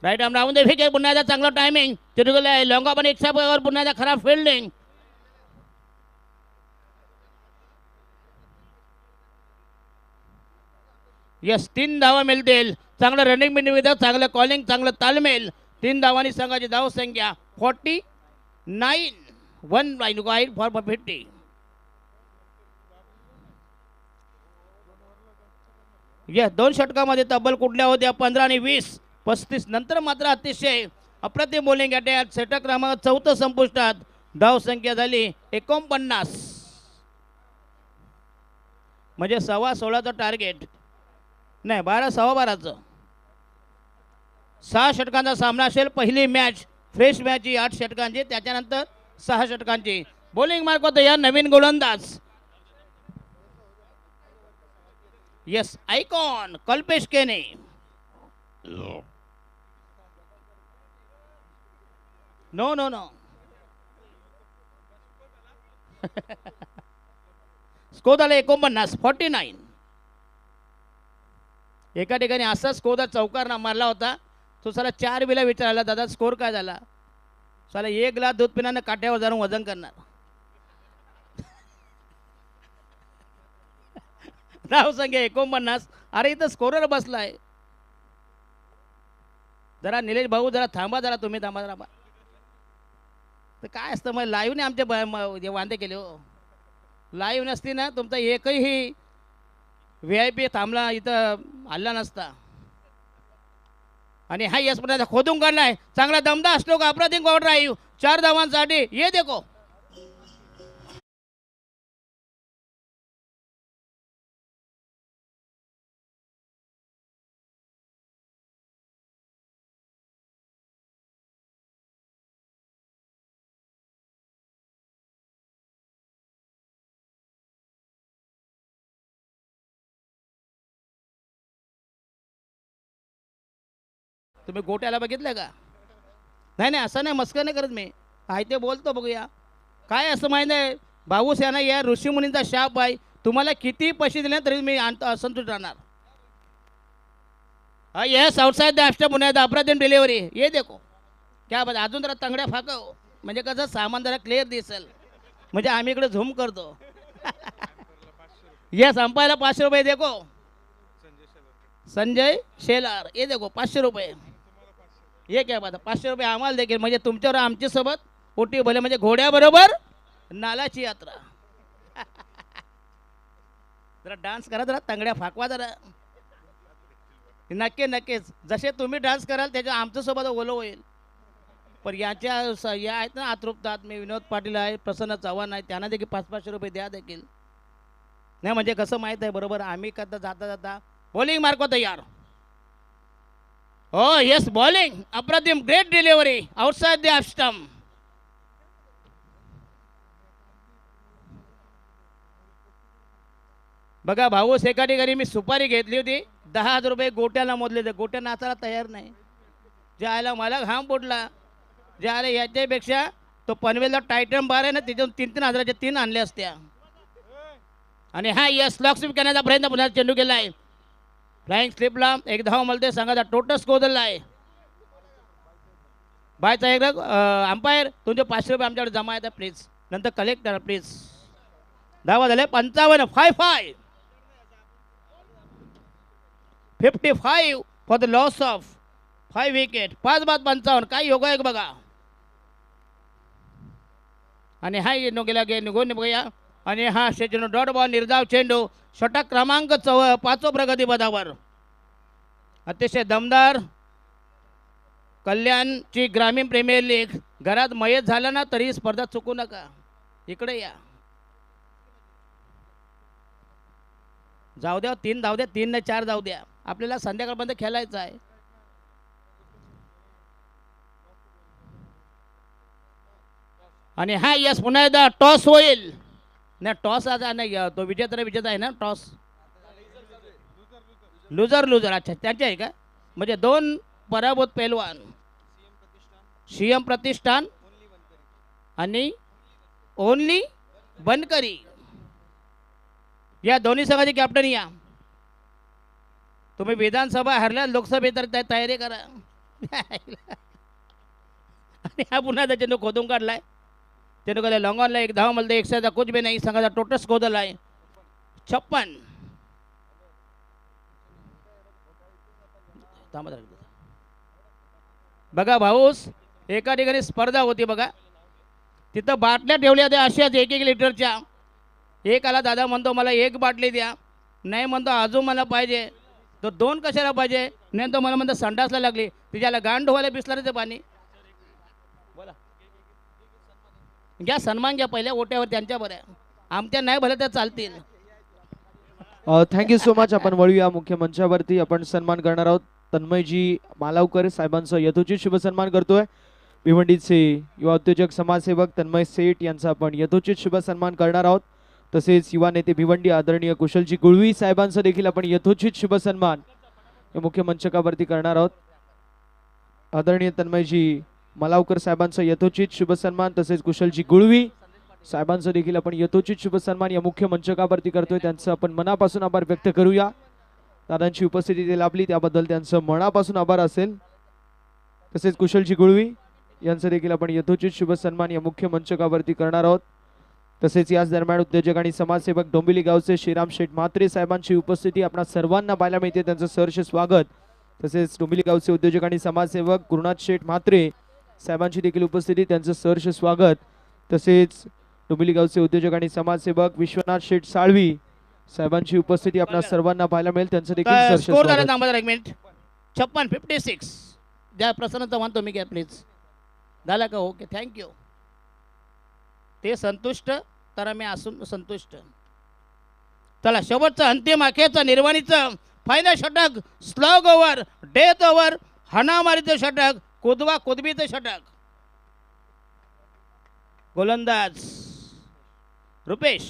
Right arm राहून दे विकेट. पुन्हा एकदा चांगलं टायमिंग. तिरुगल आहे लॉंगा पण एक पुन्हा एकदा खराब फिल्डिंग. यस 3 धावा मिळतील. चांगलं रनिंग मिळवितं. चांगलं कॉलिंग. चांगलं तालमेल. 3 धावांनी संघाची धाव संख्या 49. 1 लाईन वाईड फॉर 50. यस 2 षटकामध्ये तब्बल कुठल्या होत्या 15 आणि 20. 35 नंतर मात्र अतिशय अप्रतिम बॉलिंग अटॅक. षटक क्रमांक 4 संपुष्टात. धाव संख्या झाली 49. म्हणजे 16.5चं टार्गेट नाही 12 12.5चं. 6 षटकांचा सामना असेल. पहिली मॅच फ्रेश मॅच ही 8 षटकांची. त्याच्यानंतर 6 षटकांची. बॉलिंग मार्क होतं या नवीन गोलंदाज. यस आयकॉन कल्पेश केने. नो नो नो स्कोर झाला 49. 49. एका ठिकाणी असा स्कोर चौकार मारला होता. तो साला 4 बिला विचारायला दादा स्कोर काय झाला. साला 1 ग्लास दूध पिण्यानं काट्यावर जाऊन वजन करणार. धाव संख्या 49. अरे इथं स्कोरर बसलाय. जरा निलेश भाऊ जरा थांबा. जरा तुम्ही थांबा जरा. तर काय असतं मग लाईव्हने आमचे वांदे केले हो. लाईव्ह नसती ना तुमचा एकही VIP थांबला इथं आला नसता. आणि हा यस पण खोदून काढलाय. चांगला दमदार असलो का अप्रतिम कॉर्ड ड्राईव्ह 4 धावांसाठी. ये देखो तुम्ही गोट्याला बघितलं का. नाही नाही असं नाही मस्कर नाही करत मी. आहे ते बोलतो बघूया. काय असं माहीत नाही भाऊस यांना या ऋषीमुनींचा शाप आहे. तुम्हाला किती पैसे दिले तरी मी असंतुष्ट राहणार. येस आउटसाइड द आफ्टर पुण्यात अप्रतिम डिलिव्हरी. ये देखो क्या बात. अजून जरा तंगड्या फाकव म्हणजे कसं सामान जरा क्लिअर दिसेल. म्हणजे आम्ही इकडे झूम करतो. येस अंपायला 500 रुपये देखो. संजय शेलार. ये देखो 500 रुपये. ये क्या बात. 500 रुपये आम्हाला देखील. म्हणजे तुमच्यावर आमच्या सोबत पोटी भले म्हणजे घोड्याबरोबर नालाची यात्रा. जरा डान्स करा. जरा तंगड्या फाकवा जरा. नक्की नक्कीच जसे तुम्ही डान्स कराल त्याच्या आमच्या सोबत ओलं होईल. पण याच्या या आहेत ना आतृप्तात. मी विनोद पाटील आहे. प्रसन्न चव्हाण आहे. त्यांना देखील 500 रुपये द्या देखील. नाही म्हणजे कसं माहीत आहे बरोबर. आम्ही करता जाता जाता बॉलिंग मार्क तयार. हो येस बॉलिंग अप्रतिम great delivery outside the off stump. बघा भाऊ एका ठिकाणी मी सुपारी घेतली होती 10,000 रुपये गोट्याला मोजले. ते गोट्या नाचायला तयार नाही. ज्या आयला मला घाम फुटला. ज्या आल्या याच्यापेक्षा तो पनवेलचा टायटन बार आहे ना त्याच्यातून 3-3 हजाराच्या 3 आणल्या असत्या. आणि हा यस लॉक स्वीप करण्याचा प्रयत्न पुन्हा चेंडू केला आहे. फ्लाइंग स्लिपला 1 धाव मिळते. सांगायचा टोटल स्कोर दिला आहे. बायचा एक अंपायर तुमचे 500 रुपये आमच्याकडे जमा आहेत प्लीज. नंतर कलेक्ट करा प्लीज. धावा झाले 55. 5-5. 55 for the loss of 5 wicket. 5 बाद 55. काय योगायोग बघा. आणि हा गेला निघून बघूया. आणि हा चेंडू डॉट बॉल निर्धाव चेंडू षटक क्रमांक 5 प्रगती पदावर. अतिशय दमदार कल्याणची ग्रामीण प्रीमियर लीग. घरात मयत झालं ना तरी स्पर्धा चुकू नका. इकडे या. जाऊ द्या 3 जाऊ द्या 3 नाही 4 जाऊ द्या. आपल्याला संध्याकाळपर्यंत खेळायचं आहे. आणि हा यस पुन्हा एकदा टॉस होईल. नाही टॉस आता नाही तो विजेता आहे ना टॉस. लुजर अच्छा त्यांचे आहे का. म्हणजे 2 पराभूत पैलवान सीएम प्रतिष्ठान आणि ओनली बनकरी या दोन्ही संघाची कॅप्टन या. तुम्ही विधानसभा हरल्या लोकसभेत तर तयारी करा. आणि हा पुन्हा चेंडू खोदून काढलाय. चेंडू काढला लॉंग ऑनला 1 धाव मिळते. 100 कुछ भी नाही. संघाचा टोटल स्कोर आहे 56. बघा भाऊस एका ठिकाणी स्पर्धा होती बघा. तिथं बाटल्या ठेवल्या होत्या अशाच 1-1 लिटरच्या. एक आला दादा म्हणतो मला 1 बाटली द्या. नाही म्हणतो अजून मला पाहिजे. तो 2 कशाला पाहिजे. नाही तो मला म्हणतो संडासला लागली. तिच्याला गांड धुवायला बिसलरीचं पाणी. बोला घ्या सन्मान घ्या पहिल्या ओट्यावर त्यांच्या बऱ्या. आमच्या नाही भल्या त्या चालतील. Thank you so much. आपण वळूया मुख्य मंचावरती. आपण सन्मान करणार आहोत तन्मयजी मालावकर साहेबांचा यथोचित शुभ सन्मान करतोय. भिवंडीचे युवा उद्योजक समाजसेवक तन्मय सेठ यांचा आपण यथोचित शुभ सन्मान करणार आहोत. तसेच युवा नेते भिवंडी आदरणीय कुशलजी गुळवी साहेबांचा देखील आपण यथोचित शुभ सन्मान या मुख्य मंचकावरती करणार आहोत. आदरणीय तन्मयजी मालावकर साहेबांचा यथोचित शुभ सन्मान तसेच कुशलजी गुळवी साहेबांचा देखील आपण यथोचित शुभ सन्मान या मुख्य मंचकावरती करतोय. त्यांचं आपण मनापासून आभार व्यक्त करूया. दादांची उपस्थिती लाभली त्याबद्दल त्यांचं मनापासून आभार असेल. तसेच कुशलजी गुळवी यांचं देखील आपण यथोचित शुभ सन्मान या मुख्य मंचकावरती करणार आहोत. तसेच याच दरम्यान उद्योजक आणि समाजसेवक डोंबिवली गावचे श्रीराम शेठ म्हात्रे साहेबांची उपस्थिती आपणा सर्वांना पाहायला मिळते. त्यांचं सहर्ष स्वागत. तसेच डोंबिवली गावचे उद्योजक आणि समाजसेवक गुरुनाथ शेठ म्हात्रे साहेबांची देखील उपस्थिती त्यांचं सहर्ष स्वागत. तसेच डोंबिवली गावचे उद्योजक आणि समाजसेवक विश्वनाथ शेठ साळवी साहेबांची उपस्थिती आपणा सर्वांना पाहायला मिळेल. त्यांचं देखील सहर्ष स्कोर झाला स्वागत. नंबर 1 मिनिट 56 द्या प्रसन्न चव्हाण तुम्ही घ्या प्लीज. झाला का ओके थँक्यू. ते संतुष्ट तर मी असून संतुष्ट. चला शेवटचं अंतिम अखेरचं निर्वाणीचं फायनल षटक. स्लग ओव्हर डेथ ओव्हर हाणामारीचं षटक. कुदवा कुदबीचं षटक. गोलंदाज रुपेश.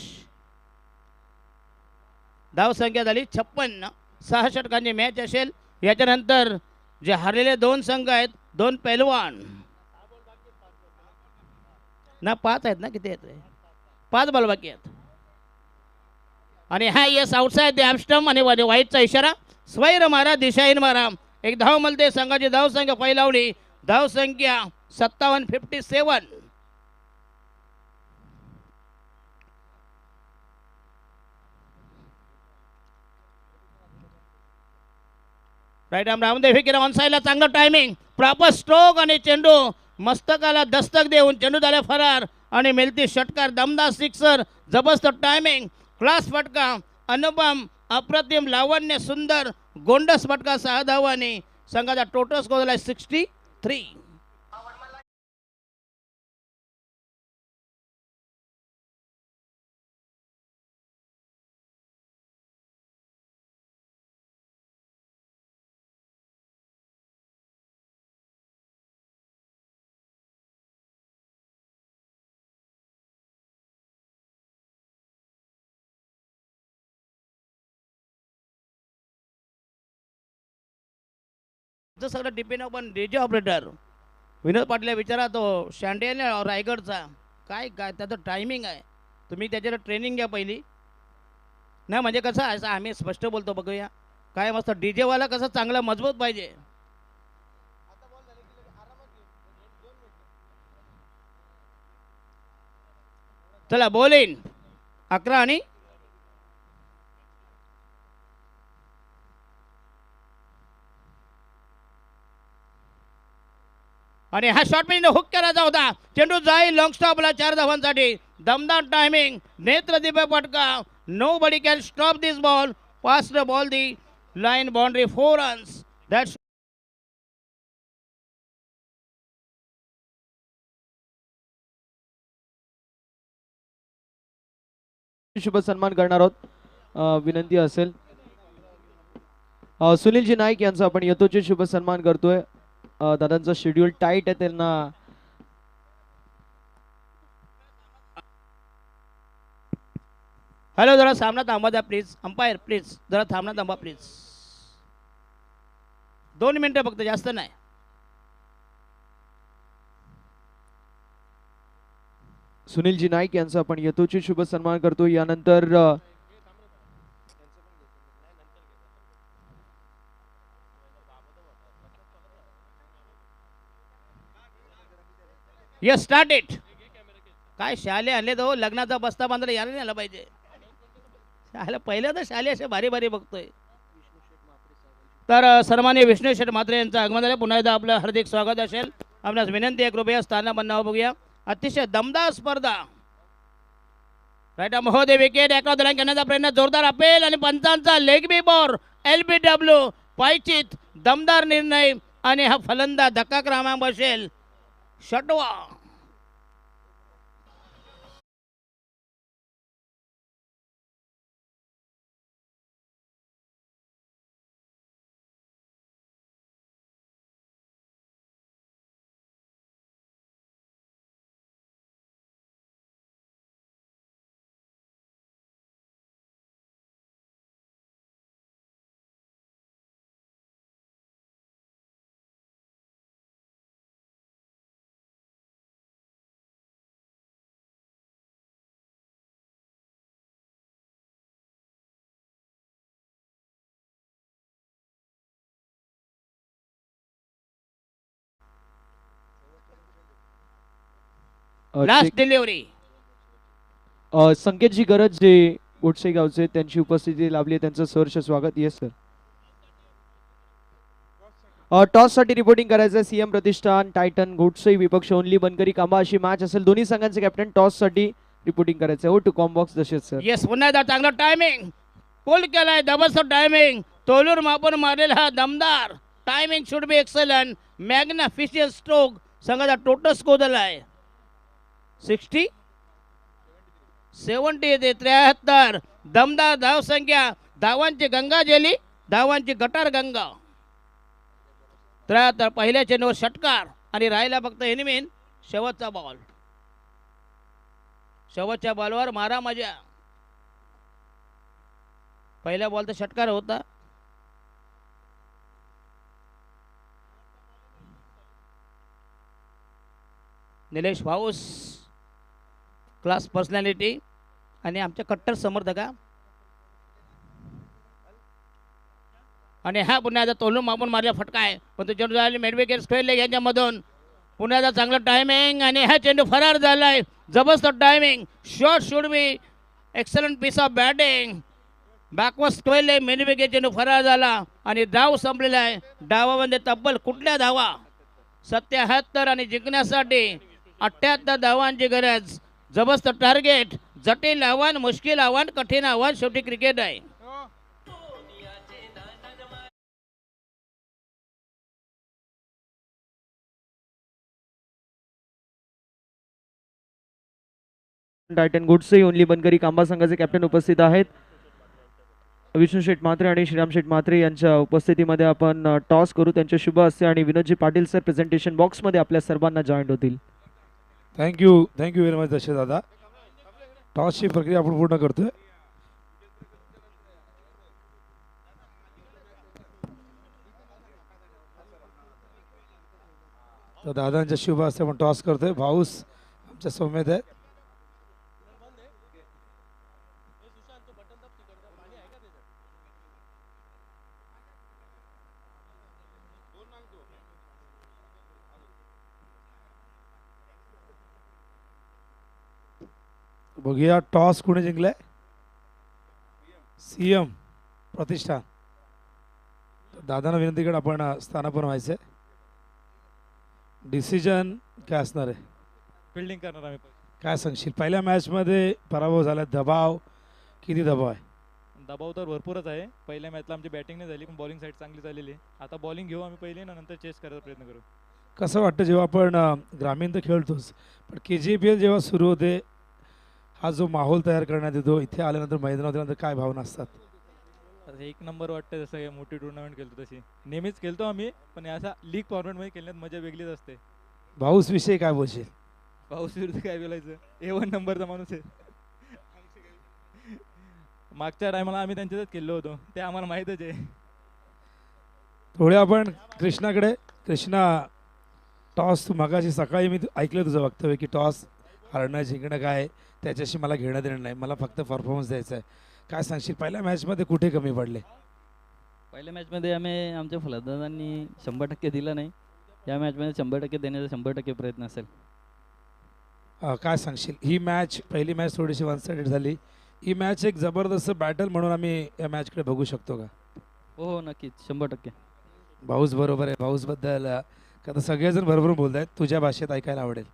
धावसंख्या झाली 56. 6 षटकांची मॅच असेल. याच्यानंतर जे हरलेले 2 संघ आहेत 2 पैलवान ना 5 आहेत ना किती आहेत 5 बॉल बाकी आहेत. आणि हा येस आउटसाइड द ॲम्स्टम आणि वाईटचा इशारा. स्वैर मारा दिशाहीन मारा. 1 धाव मिळते. संघाची धावसंख्या पहिलावली. धावसंख्या 57-57. राईट आर्म रामदेव हे ऑन साईडला चांगलं टायमिंग प्रॉपर स्ट्रोक आणि चेंडू मस्तकाला दस्तक देऊन चेंडू झाला फरार आणि मिळती षटकार. दमदार सिक्सर. जबरदस्त टायमिंग क्लास फटका. अनुपम अप्रतिम लावण्य सुंदर गोंडस फटका. 6 धावांनी संघाचा टोटल स्कोर झाला 63. सगळं डिपेंड आपण डीजे ऑपरेटर विनोद पाटील विचारा. तो शांडेल रायगडचा काय काय त्याचं टायमिंग आहे. तुम्ही त्याच्यावर ट्रेनिंग घ्या पहिली. नाही म्हणजे कसं असं आम्ही स्पष्ट बोलतो बघूया. काय मस्त डीजेवाला कसं चांगला मजबूत पाहिजे. चला बॉल इन 11 आणि आणि हा शॉट पिचने हुक करायचा होता. चेंडू जाईल लॉंग स्टॉपला 4 धावांसाठी. दमदार टायमिंग. नेत्रदीपक पटका. Nobody can stop this ball. Pass the ball the line boundary 4 runs. That's शुभ सन्मान करणार आहोत. विनंती असेल सुनीलजी नाईक यांचा आपण यथोचित शुभ सन्मान करतोय. दादांचा शेड्यूल टाईट आहे, त्यांना हॅलो जरा सामना थांबा द्या प्लीज. अंपायर प्लीज जरा थांबना थांबा प्लीज. 2 मिनिटं फक्त, जास्त नाही. सुनीलजी नाईक यांचा आपण यथोचित शुभ सन्मान करतो. यानंतर यस स्टार्ट इट. काय शाले आणले तो लग्नाचा बस्ता बांधला यायला नाही आला पाहिजे. शाले पहिल्या तर शाले असे भारी भारी बघतोय. तर सन्माननीय विष्णू शेठ म्हात्रे यांचं आगमन झालं. पुन्हा एकदा आपलं हार्दिक स्वागत असेल. आपल्यास विनंती आहे कृपया स्थान बनावं बघूया. अतिशय दमदार स्पर्धा. राईट महोदय विकेट एका दलान करण्याचा प्रयत्न जोरदार अपेल आणि पंचांचा लेग बी बॉर LBW पायचित दमदार निर्णय आणि हा फलंदाज धक्का क्रमांक बसेल षटवा. Last delivery. संकेतजी गरज जे गोडसे गावचे त्यांची उपस्थिती लाभली आहे, त्यांचं सहर्ष स्वागत. Yes sir. टॉस साठी रिपोर्टिंग करायचं सीएम प्रतिष्ठान टायटन गोडसे विपक्ष ओनली बनकरी कांबा अशी मॅच असेल. दोन्ही संघांचे कॅप्टन टॉस साठी रिपोर्टिंग करायचं. हो टू कॉम्बॉक्स दशेत सर. येस पुन्हा एकदा चांगला टायमिंग. पुल केलाय जबरदस्त टायमिंग. तोलूर मापून मारलेला हा दमदार timing should be excellent. Magnificent stroke. संघाचा टोटल स्कोर झालाय 60 70 येते 73. दमदार धाव संख्या. धावांची गंगा जेली. धावांची गटार गंगा. 73. पहिल्या चेंडूवर षटकार आणि राहिला फक्त एनिमीन शेवटचा बॉल. शेवटच्या बॉलवर मारा मजा. पहिला बॉल तर षटकार होता. निलेश भाऊस क्लास पर्सनॅलिटी आणि आमच्या कट्टर समर्थका. आणि हा पुन्हा एकदा तोलून मापून मारला फटका आहे, पण तो चेंडू झाला मेडविकेट स्क्वेअर यांच्यामधून. पुन्हा एकदा चांगलं टायमिंग आणि हा चेंडू फरार झालाय. जबरदस्त timing. Shot should be excellent piece of batting. Backward square midwicket चेंडू फरार झाला आणि डाव संपलेला आहे. डावामध्ये तब्बल कुठल्या धावा 77 आणि जिंकण्यासाठी 78 धावांची गरज. जबरदस्त टार्गेट. जटिल आव्हान, मुश्किल आव्हान, कठीण आव्हान, शेवटी क्रिकेट आहे. टायटन गुडसे ओनली बनकरी कांबा संघाचे कॅप्टन उपस्थित आहेत. विष्णू शेठ म्हात्रे आणि श्रीराम शेठ म्हात्रे यांच्या उपस्थितीमध्ये आपण टॉस करू. त्यांचे शुभ हस्ते आणि विनोदजी पाटील सर प्रेझेंटेशन बॉक्समध्ये आपल्या सर्वांना जॉईन होतील. थँक्यू व्हेरी मच दशे दादा. टॉसची प्रक्रिया आपण पूर्ण करतोय. तर दादांच्या शुभ हस्ते आपण टॉस करतोय. भाऊस आमच्या सौम्यत आहेत. बघूया टॉस कोणी जिंकलाय. सीएम प्रतिष्ठान. दादांना विनंती करा आपण स्थानापन्न व्हायचंय. डिसिजन काय असणार आहे? फिल्डिंग करणार आम्ही. काय सांगशील पहिल्या मॅचमध्ये पराभव झाला, दबाव किती दबाव आहे? दबाव तर भरपूरच आहे. पहिल्या मॅचला आमची बॅटिंग नाही झाली पण बॉलिंग साईड चांगली झालेली आहे. आता बॉलिंग घेऊ आम्ही पहिले ना, नंतर चेस करायचा प्रयत्न करू. कसं वाटतं जेव्हा आपण ग्रामीण तर खेळतोच पण KGPL जेव्हा सुरू होते, हा जो माहोल तयार करण्यात येतो, इथे आल्यानंतर मैदानात आल्यानंतर काय भावना असतात? आता एक नंबर वाटतं, जसं मोठी टुर्नामेंट खेळतो तशी नेहमीच खेळतो आम्ही, पण असा लीग फॉर्मॅटमध्ये खेळण्यात मजा वेगळीच असते. भाऊस विषयी काय बोलशील? पाऊस विरुद्ध काय बोलायचं, A1 नंबरचा माणूस आहे. मागच्या टायमाला आम्ही त्यांच्यातच खेळलो होतो, ते आम्हाला माहीतच आहे. थोडे आपण कृष्णाकडे. कृष्णा, टॉस तू मगाशी सकाळी मी ऐकलं तुझं वक्तव्य की टॉस हरणं जिंकणं काय त्याच्याशी मला घेणं देणं नाही, मला फक्त परफॉर्मन्स द्यायचा आहे. काय सांगशील पहिल्या मॅचमध्ये कुठे कमी पडले? पहिल्या मॅचमध्ये आम्ही आमच्या फलंदाजांनी 100% दिलं नाही. या मॅचमध्ये 100% देण्याचा 100% प्रयत्न असेल. काय सांगशील ही मॅच, पहिली मॅच थोडीशी वन साइडेड झाली, ही मॅच एक जबरदस्त बॅटल म्हणून आम्ही या मॅचकडे बघू शकतो का? हो नक्कीच 100%. भाऊस बरोबर आहे. भाऊसबद्दल का तर सगळेजण बरोबर बोलत आहेत, तुझ्या भाषेत ऐकायला आवडेल.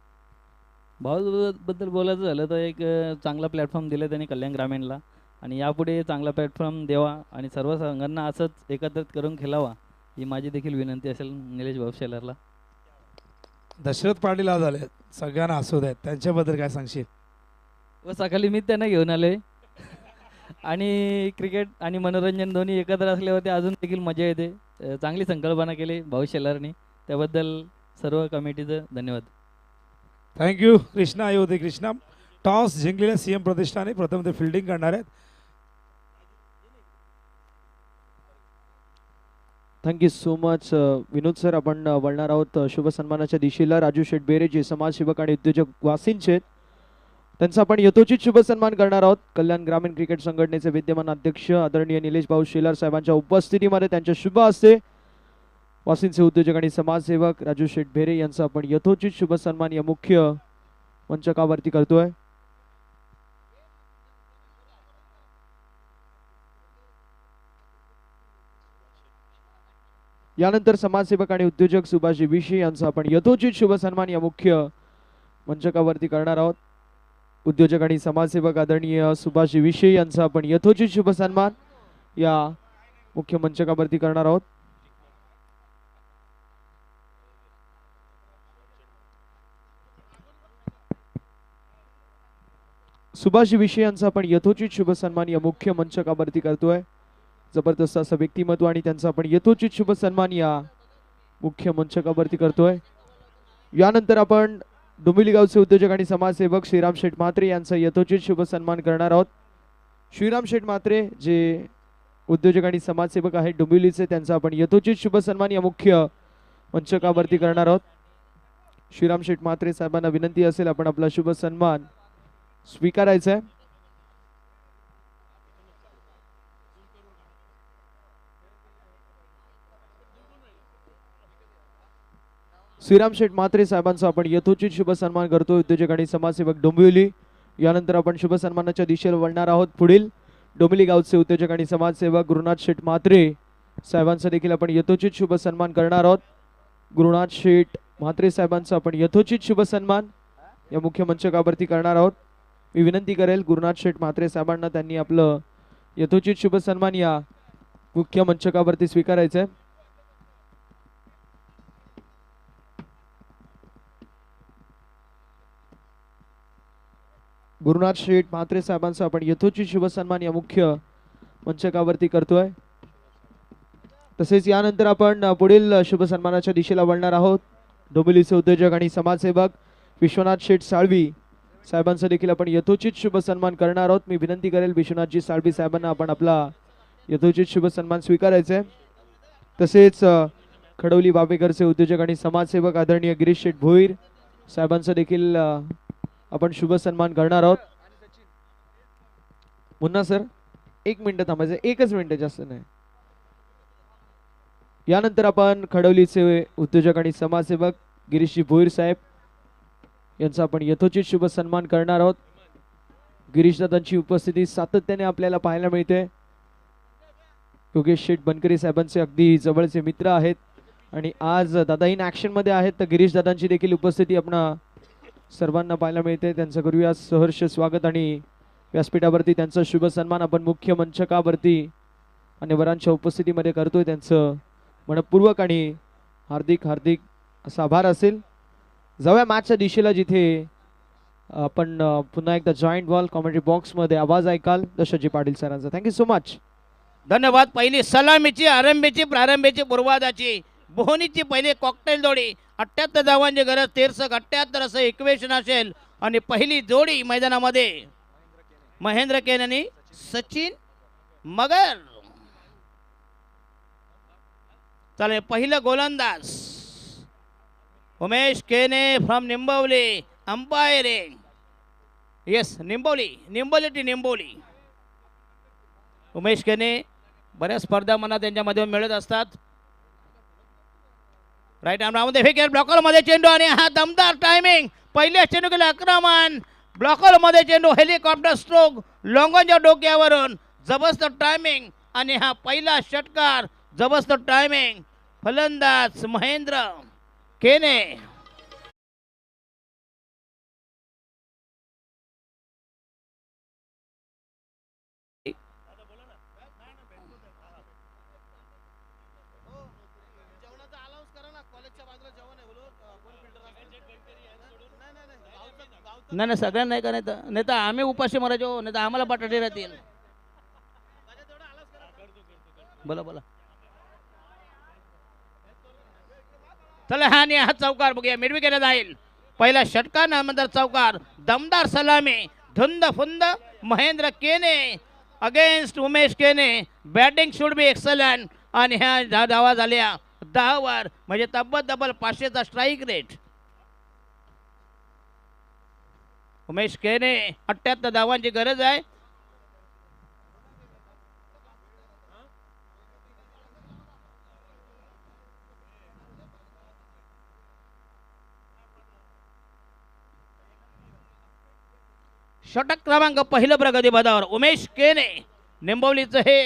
बद्दल बोलायचं झालं तर एक चांगला प्लॅटफॉर्म दिला त्यांनी कल्याण ग्रामीणला, आणि यापुढे चांगला प्लॅटफॉर्म द्यावा आणि सर्व संघांना असंच एकत्रित करून खेळावा ही माझी देखील विनंती असेल निलेश भाऊ शेलारला. दशरथ पाटील आज आले, सगळ्यांना हसवत आहेत, त्यांच्याबद्दल काय सांगशील? व सकाळी मी त्यांना घेऊन आले आणि क्रिकेट आणि मनोरंजन दोन्ही एकत्र असल्यावरती अजून देखील मजा येते. चांगली संकल्पना केली भाऊ शेलारनी, त्याबद्दल सर्व कमिटीचं धन्यवाद. थँक्यू. कृष्णा आई होते. कृष्णा, टॉस जिंकलेल्या CM प्रतिष्ठाने प्रथम ते फिल्डिंग करणार आहेत. थँक्यू सो मच विनोद सर. आपण वळणार आहोत शुभ सन्मानाच्या दिशेला. राजू शेठ बेरे जे समाजसेवक आणि उद्योजक वासिंचे आहेत, त्यांचा आपण यथोचित शुभ सन्मान करणार आहोत. कल्याण ग्रामीण क्रिकेट संघटनेचे विद्यमान अध्यक्ष आदरणीय निलेश भाऊ शेलार साहेबांच्या उपस्थितीमध्ये त्यांच्या शुभ हस्ते वासिंचे उद्योजक आणि समाजसेवक राजू शेठ बेरे यांचा आपण यथोचित शुभ सन्मान या मुख्य मंचकावरती करतोय. यानंतर समाजसेवक आणि उद्योजक सुभाष विशी यांचा आपण यथोचित शुभ सन्मान या मुख्य मंचकावरती करणार आहोत. उद्योजक आणि समाजसेवक आदरणीय सुभाष विशी यांचा आपण यथोचित शुभ सन्मान या मुख्य मंचकावरती करणार आहोत. सुभाष विशी यांचा आपण यथोचित शुभ सन्मान या मुख्य मंचकावरती करतोय. जबरदस्त असं व्यक्तिमत्व आणि त्यांचा आपण यथोचित शुभ सन्मान या मुख्य मंचकावरती करतोय. यानंतर आपण डोंबिवली गावचे उद्योजक आणि समाजसेवक श्रीराम शेठ म्हात्रे यांचा यथोचित शुभ सन्मान करणार आहोत. श्रीराम शेठ म्हात्रे जे उद्योजक आणि समाजसेवक आहेत डोंबिवलीचे, त्यांचा आपण यथोचित शुभ सन्मान या मुख्य मंचकावरती करणार आहोत. श्रीराम शेठ म्हात्रे साहेबांना विनंती असेल आपण आपला शुभ सन्मान स्वीकारायचा आहे. श्रीराम शेठ म्हात्रे साहेबांचा आपण यथोचित शुभ सन्मान करतो, उद्योजक आणि समाजसेवक डोंबिवली. यानंतर आपण शुभ सन्मानाच्या दिशेला वळणार आहोत. पुढील डोंबिवली गावचे उद्योजक आणि समाजसेवक गुरुनाथ शेठ म्हात्रे साहेबांचा देखील आपण यथोचित शुभ सन्मान करणार आहोत. गुरुनाथ शेठ म्हात्रे साहेबांचा आपण यथोचित शुभ सन्मान या मुख्य मंचकावरती करणार आहोत. मी विनंती करेल गुरुनाथ शेठ म्हात्रे साहेबांना त्यांनी आपलं यथोचित शुभ सन्मान या मुख्य मंचकावरती स्वीकारायचं आहे. गुरुनाथ शेठ म्हात्रे साहेबांचा आपण यथोचित शुभ सन्मान या मुख्य मंचकावरती करतोय. तसेच यानंतर आपण पुढील शुभ सन्मानाच्या दिशेला वळणार आहोत. डोंबिवलीचे उद्योजक आणि समाजसेवक विश्वनाथ शेठ साळवी साहेबांचा देखील आपण यथोचित शुभ सन्मान करणार आहोत. मी विनंती करेल विश्वनाथजी साळवी साहेबांना आपण आपला यथोचित शुभ सन्मान स्वीकारायचा आहे. तसेच खडवली बाबेकरचे उद्योजक आणि समाजसेवक आदरणीय गिरीश शेठ भोईर साहेबांचा देखील आपण शुभ सन्मान करणार आहोत. मुन्ना सर 1 मिनिट थांबायचं, 1च मिनिट, जास्त नाही. यानंतर आपण खडवलीचे उद्योजक आणि समाजसेवक गिरीशजी भोईर साहेब यांचा आपण यथोचित शुभ सन्मान करणार आहोत. गिरीश दादांची उपस्थिती सातत्याने आपल्याला पाहायला मिळते. योगेश शेठ बनकरी साहेबांचे अगदी जवळचे मित्र आहेत. आणि आज दादा इन ॲक्शन मध्ये आहेत तर गिरीश दादांची देखील उपस्थिती आपण सर्वांना पाहायला मिळते. त्यांचं करूया सहर्ष स्वागत आणि व्यासपीठावरती त्यांचा शुभ सन्मान आपण मुख्य मंचकावरती मान्यवरांच्या उपस्थितीमध्ये करतोय. त्यांचं मनपूर्वक आणि हार्दिक हार्दिक असा आभार असेल. जाऊया मॅचच्या दिशेला जिथे आपण पुन्हा एकदा जॉईंट वॉल कॉमेंट्री बॉक्समध्ये आवाज ऐकाल दशरथजी पाटील सरांचा. Thank you so much. धन्यवाद. पहिली सलामीची आरंभीची प्रारंभीची पूर्वादाची बोहनीची पहिली कॉकटेल जोडी 78 धावांची गरज 73 असं इक्वेशन असेल आणि पहिली जोडी मैदानामध्ये महेंद्र केन आणि सचिन मगर. चालेल पहिलं गोलंदाज Umesh Kene from Nimbavali. Umpiring yes Nimboli. Umesh Kene बऱ्याच स्पर्धा मला त्यांच्या माध्यमातून मिळत असतात. राईट आर्म राऊंड फेकेल ब्लॉकर मध्ये चेंडू आणि हा दमदार टायमिंग. पहिल्या चेंडू केलं आक्रमण. ब्लॉकर मध्ये चेंडू हेलिकॉप्टर स्ट्रोक लॉंगॉनच्या डोक्यावरून जबरदस्त टायमिंग आणि हा पहिला षटकार जबरदस्त टायमिंग. फलंदाज महेंद्र केने. नाही सगळ्यांना नाही का नाही तर आम्ही उपाशी मरायचो नाही तर आम्हाला बटाटे राहतील. बोला चला हा आणि हा चौकार बघूया मिरवी केला जाईल. पहिला षटकार नंतर चौकार. दमदार सलामी धुंद फुंद महेंद्र केने अगेन्स्ट उमेश केने. बॅटिंग शुड बी एक्सलंट आणि ह्या धावा झाल्या 10 वर म्हणजे तब्बल 500चा स्ट्राईक रेट. उमेश केने 78 धावांची गरज आहे. षटक क्रमांक पहिलं प्रगती पदावर उमेश केने निंबवलीचं हे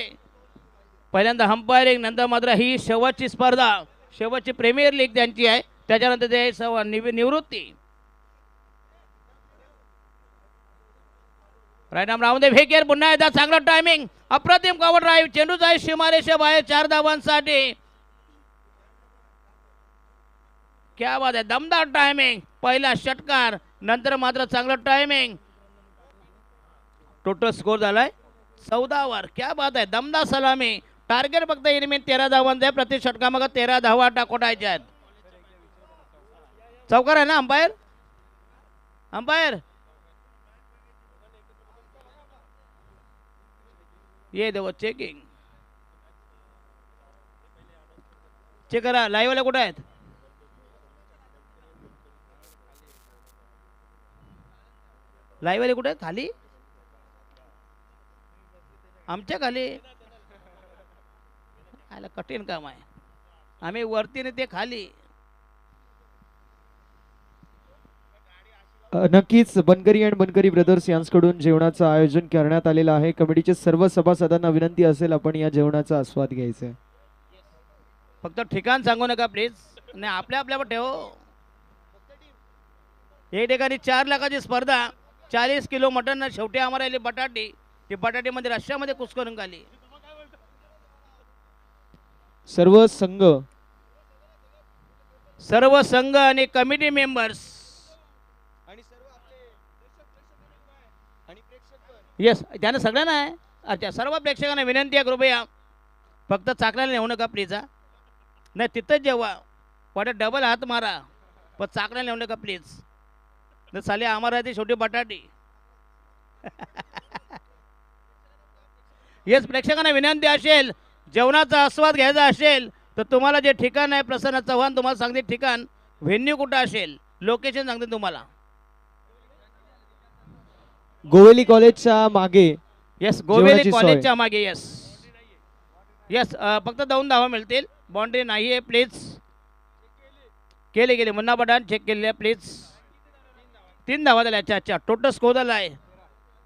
पहिल्यांदा अंपायरिंग. नंतर मात्र ही शेवटची स्पर्धा शेवटची प्रीमियर लीग त्यांची आहे. त्याच्यानंतर ते निवृत्ती. राईट आर्म राऊंड फेकेर पुन्हा एकदा चांगलं टायमिंग. अप्रतिम कव्हर ड्राईव्ह. चेंडू जाईल सीमारेषा बाहेर 4 धावांसाठी. क्या बात आहे. दमदार टायमिंग. पहिला षटकार नंतर मात्र चांगलं टायमिंग. टोटल स्कोर झालाय 14 वर. क्या बात आहे. दमदार सलामी. टार्गेट फक्त इनिमिन 13 धावांचा आहे. प्रति षटका मग 13 धावा टाकोटायच्या आहेत. चौकार आहे ना अंपायर ये देव चेकिंग चेक करा. लाईव्ह वाले कुठे आहेत. लाईव्ह वाले कुठे आहेत. खाली आमच्या खाली आला कठीण काम आहे. आम्ही वरती आणि ते खाली. नक्कीच बनकरी अँड बनकरी ब्रदर्स यांच्याकडून जेवणाचं आयोजन करण्यात आलेलं आहे. कमिटीचे सर्व सभासदांना विनंती असेल आपण या जेवणाचा आस्वाद घ्यायचा आहे. फक्त ठिकाण सांगू नका प्लीज. नाही आपल्यावर ठेव. एक ठिकाणी 4 लाखाची स्पर्धा 40 किलो मटन शेवटी आम्हाला आली बटाटी. ती बटाटीमध्ये रश्श्यामध्ये कुस्करून खाली. सर्व संघ आणि कमिटी मेंबर्स येस त्यानं सगळ्यांना आहे. अच्छा सर्व प्रेक्षकांना विनंती आहे कृपया फक्त चाकण्याला नेऊ नका प्लीज. नाही तिथंच जेव्हा वाटत डबल हात मारा पण चाकण्याला नेऊ नका प्लीज. न साली आम्हाला ती शेवटी बटाटी. येस प्रेक्षकांना विनंती असेल जेवणाचा आस्वाद घ्यायचा असेल तर तुम्हाला जे ठिकाण आहे प्रसन्न चव्हाण तुम्हाला सांगते ठिकाण व्हेन्यू कुठं असेल लोकेशन सांगते तुम्हाला. गोवेली कॉलेजच्या मागे. येस गोवेली कॉलेजच्या मागे. येस फक्त 2 धावा मिळतील. बाउंड्री नाही आहे प्लीज. केले मुन्ना पठाण चेक केलेले आहे प्लीज. 3 धावा झाल्या. अच्छा टोटल स्कोर झाला आहे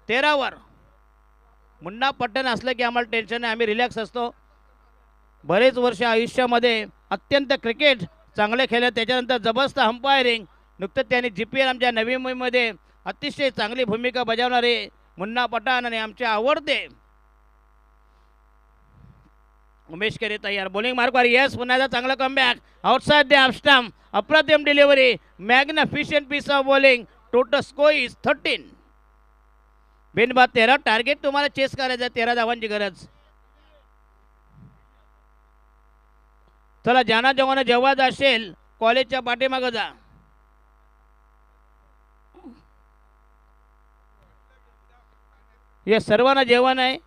13 वर. मुन्ना पठाण असलं की आम्हाला टेन्शन नाही. आम्ही रिलॅक्स असतो. बरेच वर्ष आयुष्यामध्ये अत्यंत क्रिकेट चांगले खेळले. त्याच्यानंतर जबरदस्त अंपायरिंग. नुकतंच त्यांनी GPL आमच्या नवी मुंबईमध्ये अतिशय चांगली भूमिका बजावणारे मुन्ना पठाण आणि आमचे आवडते उमेश केरे तयार. बॉलिंग मार्कवर येस, पुन्हा एकदा चांगला comeback. Outside the off stump, अप्रतिम delivery, magnificent piece of bowling. Total score is 13. बिनबाद 13. टार्गेट तुम्हाला चेस करायचं आहे, 13 धावांची गरज. चला, ज्यांना जेव्हा जेव्हा असेल कॉलेजच्या पाठीमागं जा. हे सर्वांना जेवण आहे.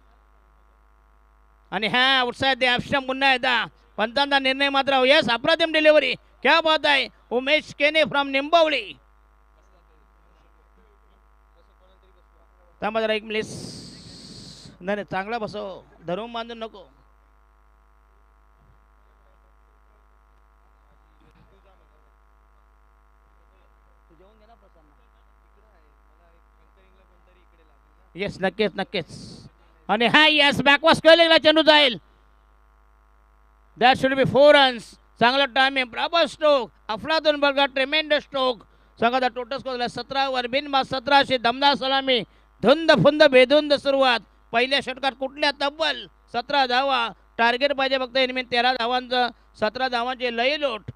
आणि ह्या आउटसाइड द ऑप्शन पुन्हा एकदा पंचांचा निर्णय मात्र. यस, अप्रतिम डिलिव्हरी, क्या बात आहे. उमेश केने फ्रॉम निंबवली. थांबा जरा एक मिनिट. नाही नाही, चांगला बसव, धरून बांधून नको. येस, नक्कीच नक्कीच. आणि हा येस, बॅकवॉश केलेला चेंडू जाईल. That should be 4 runs. चांगला टायमिंग, प्रॉपर स्ट्रोक. अफलातून बर्गर, ट्रेमेंडस स्ट्रोक. संघाचा टोटल स्कोर 17 वर. बिनबाद 17. दमदार सलामी, धुंद फुंद बेधुंद सुरुवात. पहिल्या षटकात कुठल्या तब्बल 17 धावा. टार्गेट पाहिजे फक्त 13 धावांचं. 17 धावांचे लई लोट.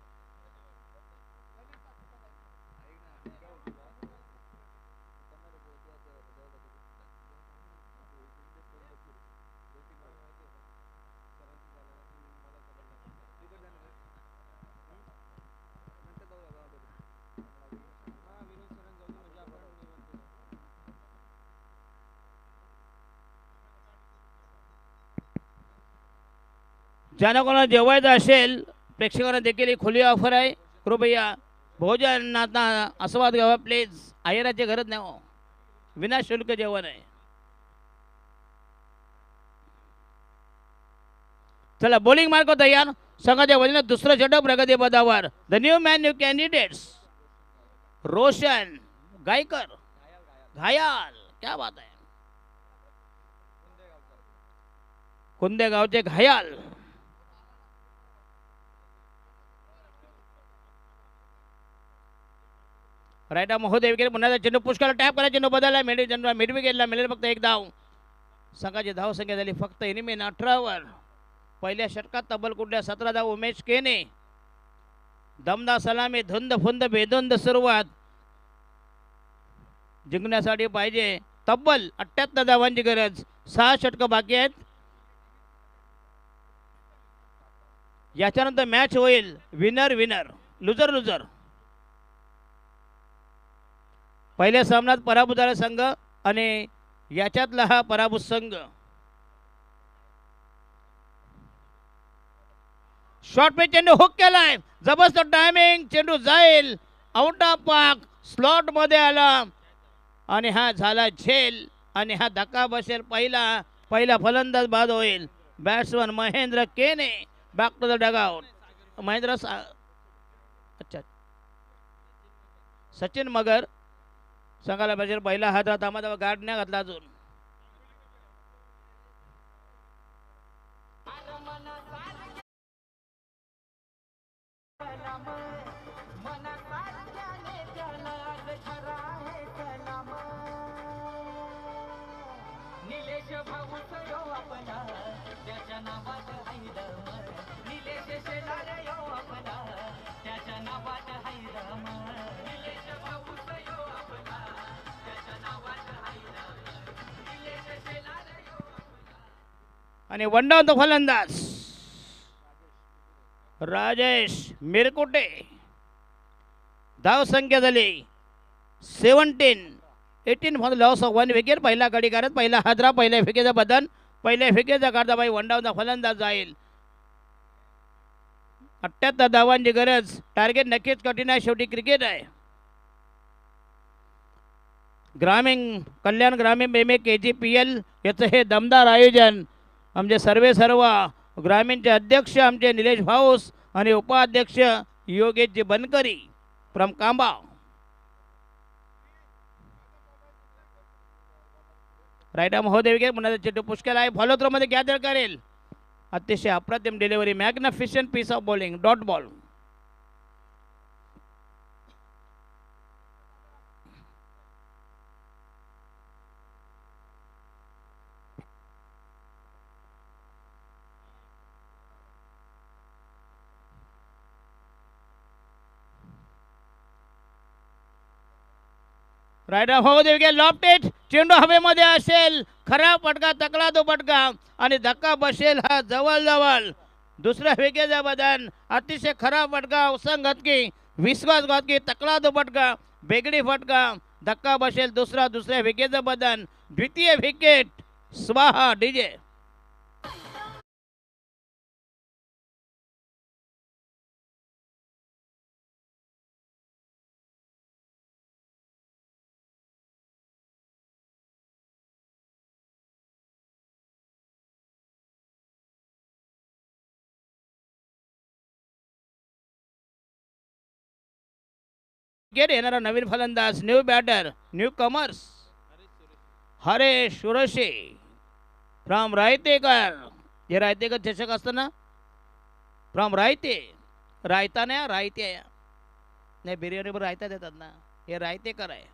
ज्यांना कोणाला जेवायचं असेल, प्रेक्षकांना देखील ही खुली ऑफर आहे. कृपया भोजनाचा आस्वाद घ्यावा प्लीज. आहेराची गरज नाही हो, विनाशुल्क जेवण आहे. चला, बॉलिंग मार्क तयार. संघाच्या वतीने दुसरं षटक प्रगती पदावर. The new man new candidates. Roshan Gaikar, Ghayal, क्या बात आहे. कुंदेगावचे घायाल. राईट महोदय विकेट. पुन्हा चेंडू पुष्कळ टॅप करा. चेंडू बदलला. मिडविकेट चेंडू, मिडविकेटला मिळेल फक्त एक धाव. संघाची धाव संख्या झाली फक्त इनिमेन 18 वर. पहिल्या षटकात तब्बल कुठल्या 17 धाव. उमेश केने, दमदार सलामी, धुंद फुंद बेधुंद सुरुवात. जिंकण्यासाठी पाहिजे तब्बल 78 धावांची गरज. 6 षटकं बाकी आहेत. याच्यानंतर मॅच होईल विनर विनर, लुजर लुजर. पहिल्या सामन्यात पराभूत झाला संघ आणि याच्यातला हा पराभूत संघ. शॉर्ट पे चेंडू हुक केलाय. जबरदस्त टायमिंग. चेंडू जाईल आउट ऑफ पार्क. स्लॉट मध्ये आला आणि हा झाला झेल. आणि हा धक्का बसेल. पहिला फलंदाज बाद होईल. बॅट्समन महेंद्र केने बॅक टू द डगआउट. अच्छा, सचिन मगर संघाला पाहिजे पहिला हात. थांबा, गार्ड नाही घातला अजून. आणि वन डाऊन द फलंदाज राजेश मिरकुटे. धाव संख्या झाली 17 फॉर लॉस ऑफ 1 विकेट. पहिला गडी करत, पहिला हादरा, पहिल्या फेकेचा बदन, पहिल्या फेकेचा काढता बाई. वन डाऊन द फलंदाज जाईल. 78 धावांची गरज. टार्गेट नक्कीच कठीण आहे, शेवटी क्रिकेट आहे. ग्रामीण कल्याण ग्रामीण बेमे KGPL याचं हे दमदार आयोजन. आमचे सर्व ग्रामीणचे अध्यक्ष आमचे निलेश भाऊस आणि उपाध्यक्ष योगेशजी बनकरी फ्रॉम कांबा. राईट महोदय विकेट. पुन्हा चेंडू पुष्कळ आहे. फॉलो थ्रो मध्ये गॅदर करेल अतिशय अप्रतिम delivery, magnificent piece of bowling, dot ball. Right हो देवी लॉफ्ट इट, चेंडू हवेमध्ये असेल, खरा फटका, तकला तो फटका आणि धक्का बसेल हा जवळ दुसऱ्या विकेटचा बदन. अतिशय खरा फटका, उसंगतकी, विश्वासघातकी, तकला तो फटका, बेगडी फटका, धक्का बसेल दुसऱ्या विकेटचं बदन. द्वितीय विकेट स्वाहा डीजे. विकेट येणारा नवीन फलंदाज, new batter, new comers, Haresh Surshe from Raytekar. हे रायतेकर चषक असतं ना, फ्रॉम रायता नाही रायते नाही, बिर्याणीवर रायता देतात ना, हे रायतेकर आहे.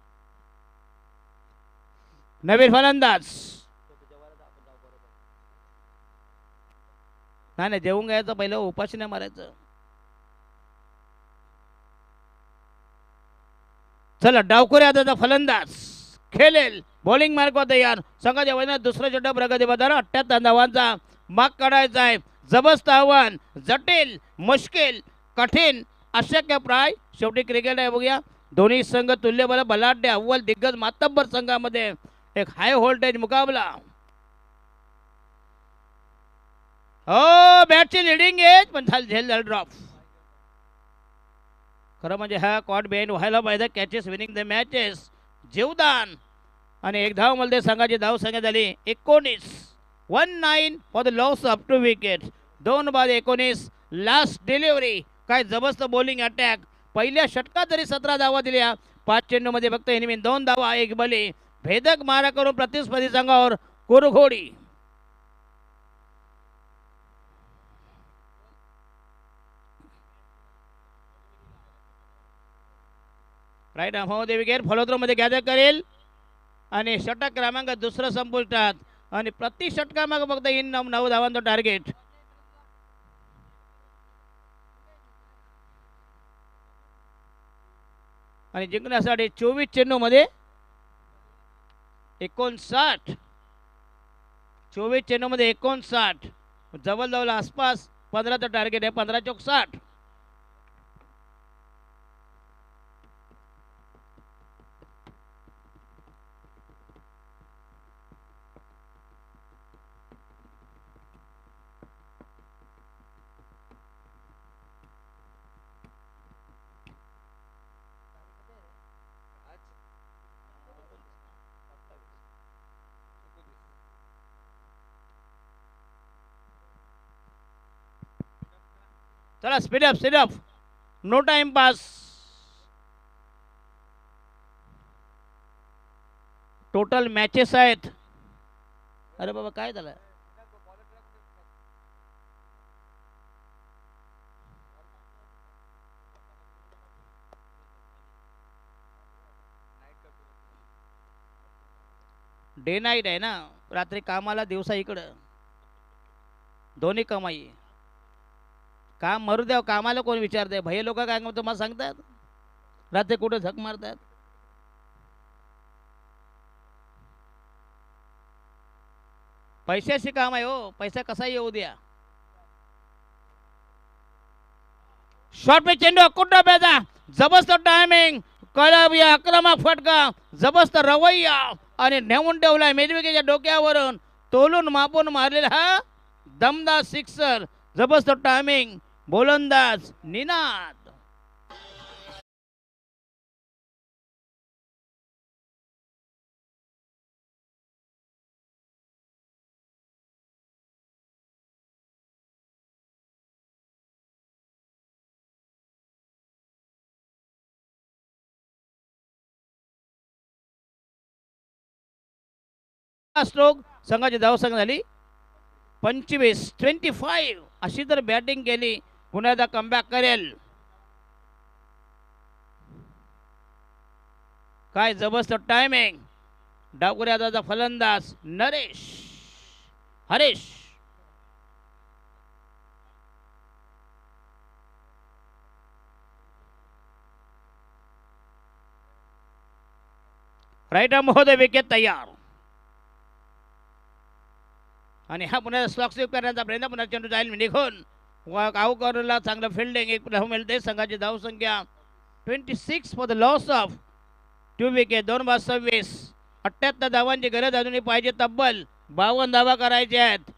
नवीन फलंदाज, नाही जेवून घ्यायचं पहिलं, उपाशी नाही मारायचं. चला डावखुरे आता फलंदाज खेळेल, बॉलिंग मार्कवर तयार. संघाच्या वजनात दुसरा चड्डा प्रगती बदल, 78 धावांचा माग काढायचा आहे. जबरदस्त आव्हान, जटिल, मुश्किल, कठीण, अशक्य प्राय. शेवटी क्रिकेट आहे बघूया. दोन्ही संघ तुल्यबळ बलाढ्य अव्वल दिग्गज मातब्बर संघामध्ये एक हाय व्होल्टेज मुकाबला. हो बॅटची लिडिंग एज पण झेल ड्रॉप. खरं म्हणजे हा कॉट बेन व्हायला पाहिजे. कॅचेस विनिंग द मॅचेस, जीवदान. आणि एक धाव मध्ये संघाची धाव संख्या झाली 19. 19 for the loss of 2 wicket. 2 बाद 19. Last delivery. काय जबरदस्त बॉलिंग अटॅक. पहिल्या षटकात जरी 17 धावा दिल्या, 5 चेंडूमध्ये फक्त इनिमिन 2 धावा, 1 बली. भेदक मारा करून प्रतिस्पर्धी संघावर कुरघोडी. राईट अहमद विकेट फलोत्तरमध्ये गॅदर करेल आणि षटक क्रमांक दुसरं संपुष्टात. आणि प्रति षटकामाग फक्त 9 धावांचं टार्गेट. आणि जिंकण्यासाठी 24 चेंडूमध्ये 59. 24 चेंडूमध्ये 59. जवळजवळ आसपास 15चं टार्गेट आहे. 15 चौक 60. चला speed up, no time pass. Total matches आहेत. अरे बाबा काय झालं. डे नाईट आहे ना, रात्री कामाला दिवसा इकडं, दोन्ही कमाई. काम मरू द्या, कामाला कोण विचारते. भैया लोक काय तुम्हाला सांगतात रात्री कुठे झक मारतात. पैशाशी काम आहे हो, पैसा कसा येऊ द्या. शॉर्ट पे चेंडू अकुट डब्याचा, जबरदस्त टायमिंग, कळबिया आक्रमक फटका, जबरदस्त रवैया आणि नेऊन ठेवलाय मेजविकेच्या डोक्यावरून. तोलून मापून मारलेला हा दमदार सिक्सर. जबरदस्त टायमिंग, गोलंदाज निनाद. स्ट्रोक संघाची धावसंख्या झाली 25 अशी जर बॅटिंग केली पुन्हा एकदा कमबॅक करेल. काय जबरदस्त टायमिंग. डावखुऱ्याचा फलंदाज नरेश हरेश. राईट महोदय विकेट तयार. आणि हा पुन्हा स्लॉक स्वीप करण्याचा प्रयत्न. पुन्हा चेंडू जाईल निघून. आऊकरला चांगलं फिल्डिंग. एक धाव मिळते. संघाची धाव संख्या 26 for the loss of 2 wicket. 2 बाद 26. 78 धावांची गरज अजूनही पाहिजे. तब्बल 52 धावा करायच्या आहेत.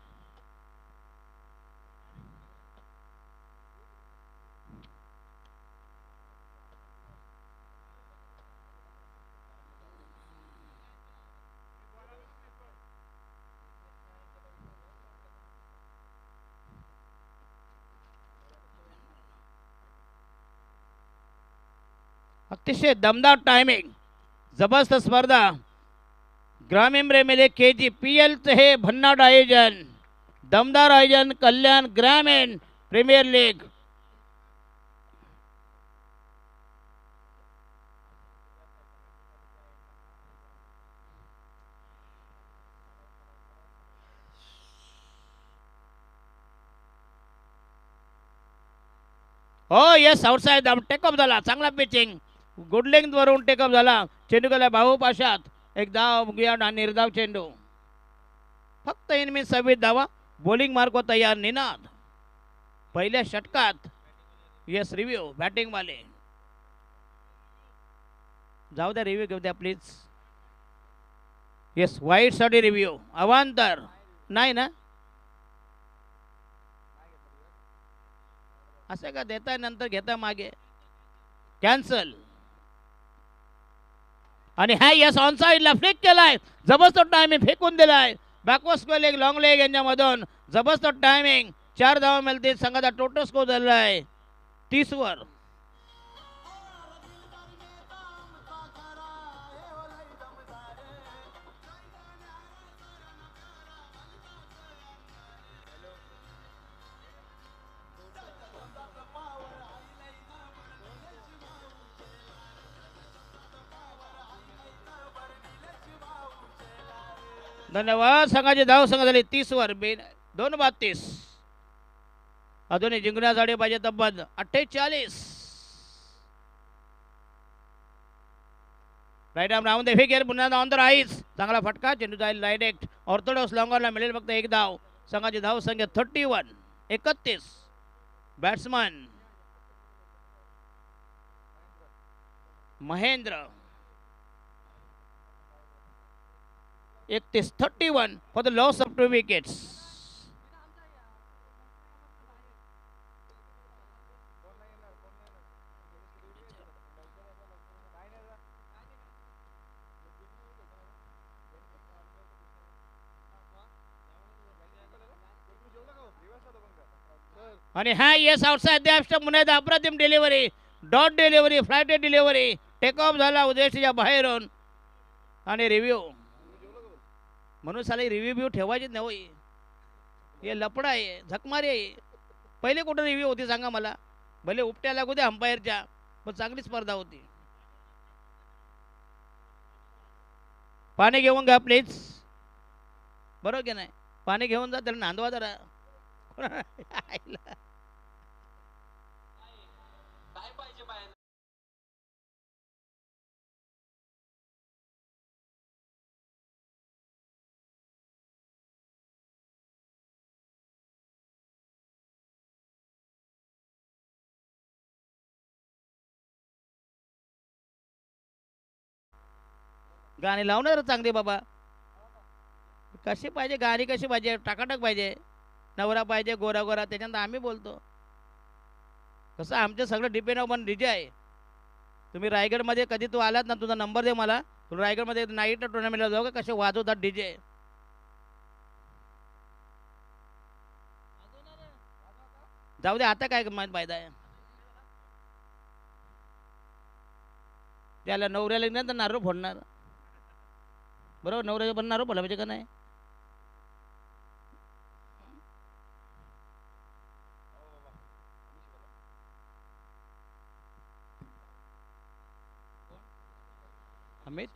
अतिशय दमदार टायमिंग. जबरदस्त स्पर्धा. ग्रामीण प्रेमीले KGPLचं हे भन्नाट आयोजन. दमदार आयोजन. कल्याण ग्रामीण प्रीमियर लीग. हो येस आउटसाइड टेकअप झाला. चांगला पिचिंग. गुड लेंथ वरून टेकअप झाला. चेंडू गेला भाऊ पाशात. एक धाव घ्या. निर्धाव चेंडू. फक्त इनमी 26 धावा. बॉलिंग मार्क तयार. निनाद पहिल्या षटकात. येस रिव्ह्यू बॅटिंग वाले. जाऊ द्या रिव्ह्यू घेऊ द्या प्लीज. येस वाईट साठी रिव्ह्यू. अवांतर नाही ना. असं का देताय नंतर घेता मागे. कॅन्सल. आणि हा यस ऑन साइडला फ्लिक केलाय. जबरदस्त टायमिंग फेकून दिलाय. Backward square leg long leg यांच्यामधून जबरदस्त टायमिंग. 4 धावा मिळतील. संघाचा टोटल स्कोर झालेला आहे 30 वर. धन्यवाद. संघाची धाव संघ झाली 30 वर. 2 बाद 30. अजूनही जिंकण्यासाठी पाहिजे तब्बल 48. राईट आर्म राऊंड दे गेअर. पुन्हा ऑन द राईज. चांगला फटका. चेंडू जाईल डायरेक्ट. ऑर्थोडॉक्स लॉंगरला मिळेल फक्त 1 धाव. संघाची धाव संख्या 31. 31. Batsman Mahendra 31 for the loss of 2 wickets. आणि हा येस आउटसाइड द पुन्हा अप्रतिम delivery. Dot delivery. Flight delivery. Take off झाला उद्देशाच्या बाहेरून. आणि रिव्ह्यू म्हणून साले रिव्ह्यू ठेवायचीच नाही. हे लपडा आहे. झकमारी आहे. पहिले कुठं रिव्ह्यू होती सांगा मला. भले उपट्या लागू द्या अंपायरच्या. पण चांगली स्पर्धा होती. पाणी घेऊन घ्या प्लीज. बरोबर की नाही. पाणी घेऊन जा. त्याला नांदवा जरा. गाणी लावणार चांगली बाबा. कशी पाहिजे गाणी. कशी पाहिजे. टाकाटक पाहिजे. नवरा पाहिजे गोरा गोरा. त्याच्यानंतर आम्ही बोलतो. कसं आमचं सगळं डिपेंड ऑन डीजे आहे. तुम्ही रायगडमध्ये कधी तू आलात ना. तुझा नंबर दे मला. तुला रायगडमध्ये नाईट टुर्नामेंटला जाऊ का. कसे वाजवतात डीजे. जाऊ दे आता काय फायदा आहे. त्याला नवऱ्याला नंतर नारू फोडणार. बरोबर. नवऱ्याच्या पण नारू फोडला पाहिजे का नाही. अमित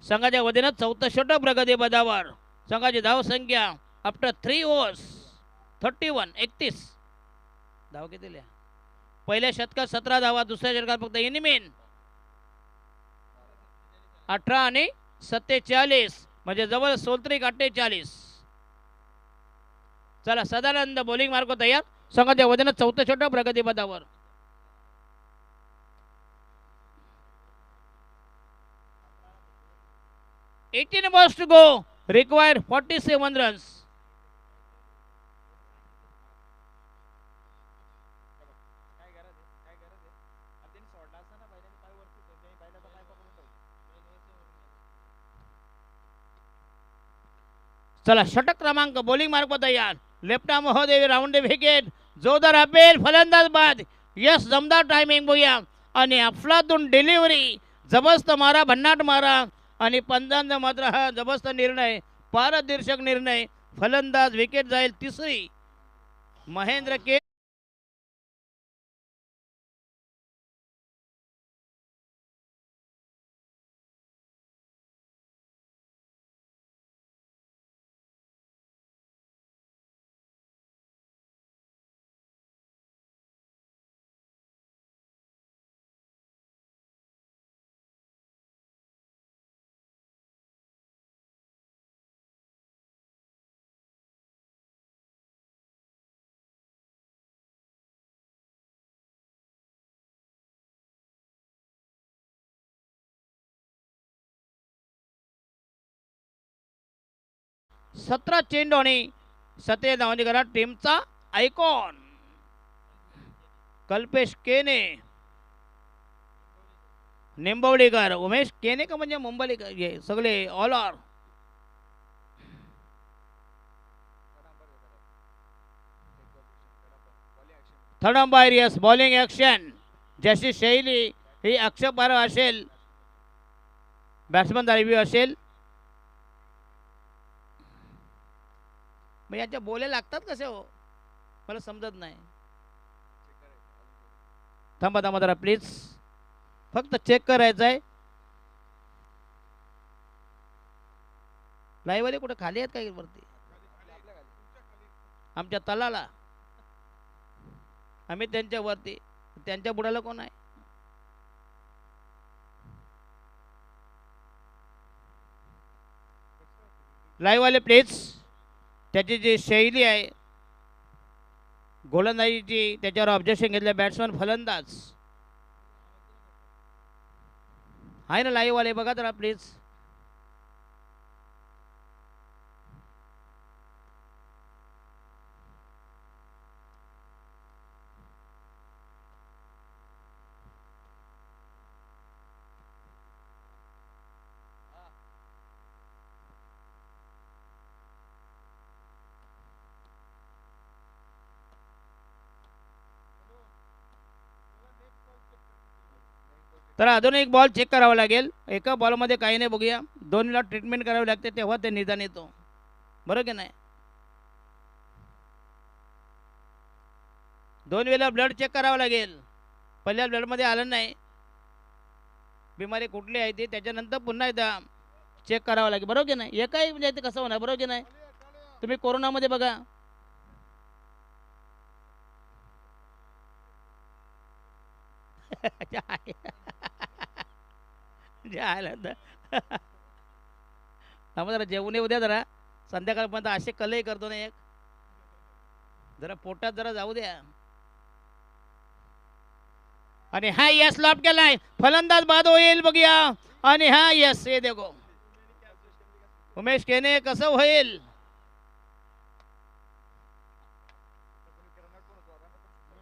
संघाच्या वतीनं चौथं षटक प्रगती पदावर. संघाची धावसंख्या आफ्टर 3 ओव्हर्स 31 धाव किती लिहा. पहिल्या षटकात 17 धावा, दुसऱ्या षटकात फक्त इनिमिन 18 आणि 47 म्हणजे जवळ 48. चला सदानंद बॉलिंग मार्ग तयार. संघाच्या वतीनं चौथं षटक प्रगती पदावर. $18 balls to go. Required 47 runs. चला षटक क्रमांक बॉलिंग मार्ग तयार. लेफ्ट आर्म महोदय राऊंड द विकेट. जोरदार अपेल फलंदाज बाद. यस दमदार टायमिंग बघूया आणि अफलातून डिलिव्हरी. जबरदस्त मारा, भन्नाट मारा आणि पंचांचा मात्र हा जबरदस्त निर्णय, पारदर्शक निर्णय. फलंदाज विकेट जाईल तिसरी. महेंद्र के सतरा चेंडू आणि 17 धावांची करा. टीमचा आयकॉन कल्पेश केने, निंबवडीकर, उमेश केने का म्हणजे मुंबईकर, हे सगळे all are. Third umpire yes bowling action. जशी शैली ही आक्षेपार्ह असेल, बॅट्समनचा रिव्ह्यू असेल. मग यांच्या बोले लागतात कसे हो, मला समजत नाही. थांबा थांबा जरा प्लीज, फक्त चेक करायचं आहे. लाईव्ह वाले कुठे खाली आहेत काय वरती? आमच्या तलाला आम्ही त्यांच्या वरती, त्यांच्या बुडाला कोण आहे? लाईव्ह वाले प्लीज. त्याची जी शैली आहे गोलंदाजीची, त्याच्यावर ऑब्जेक्शन घेतलं बॅट्समन फलंदाज आहे ना. लाईव्ह वाले बघा जरा प्लीज. तर अजून एक बॉल चेक करावा लागेल. एका बॉलमध्ये काही नाही, बघूया. दोनला ट्रीटमेंट करावी लागते तेव्हा ते निदान येतो, बरोबर की नाही? दोन वेळेला ब्लड चेक करावं लागेल. पहिल्या ब्लडमध्ये आलं नाही, बिमारी कुठली आहे ती, त्याच्यानंतर पुन्हा एकदा चेक करावं लागेल, बरोबर की नाही? एकाही म्हणजे ते कसं होणार, बरोबर की नाही? तुम्ही कोरोनामध्ये बघा, जरा जेवणे उद्या जरा संध्याकाळपर्यंत असे कलही करतो ना, एक जरा पोटात जरा जाऊ द्या. आणि हा यस लॉप केलाय, फलंदाज बाद होईल बघूया. आणि हा यस हे देखो उमेश केने कसं होईल?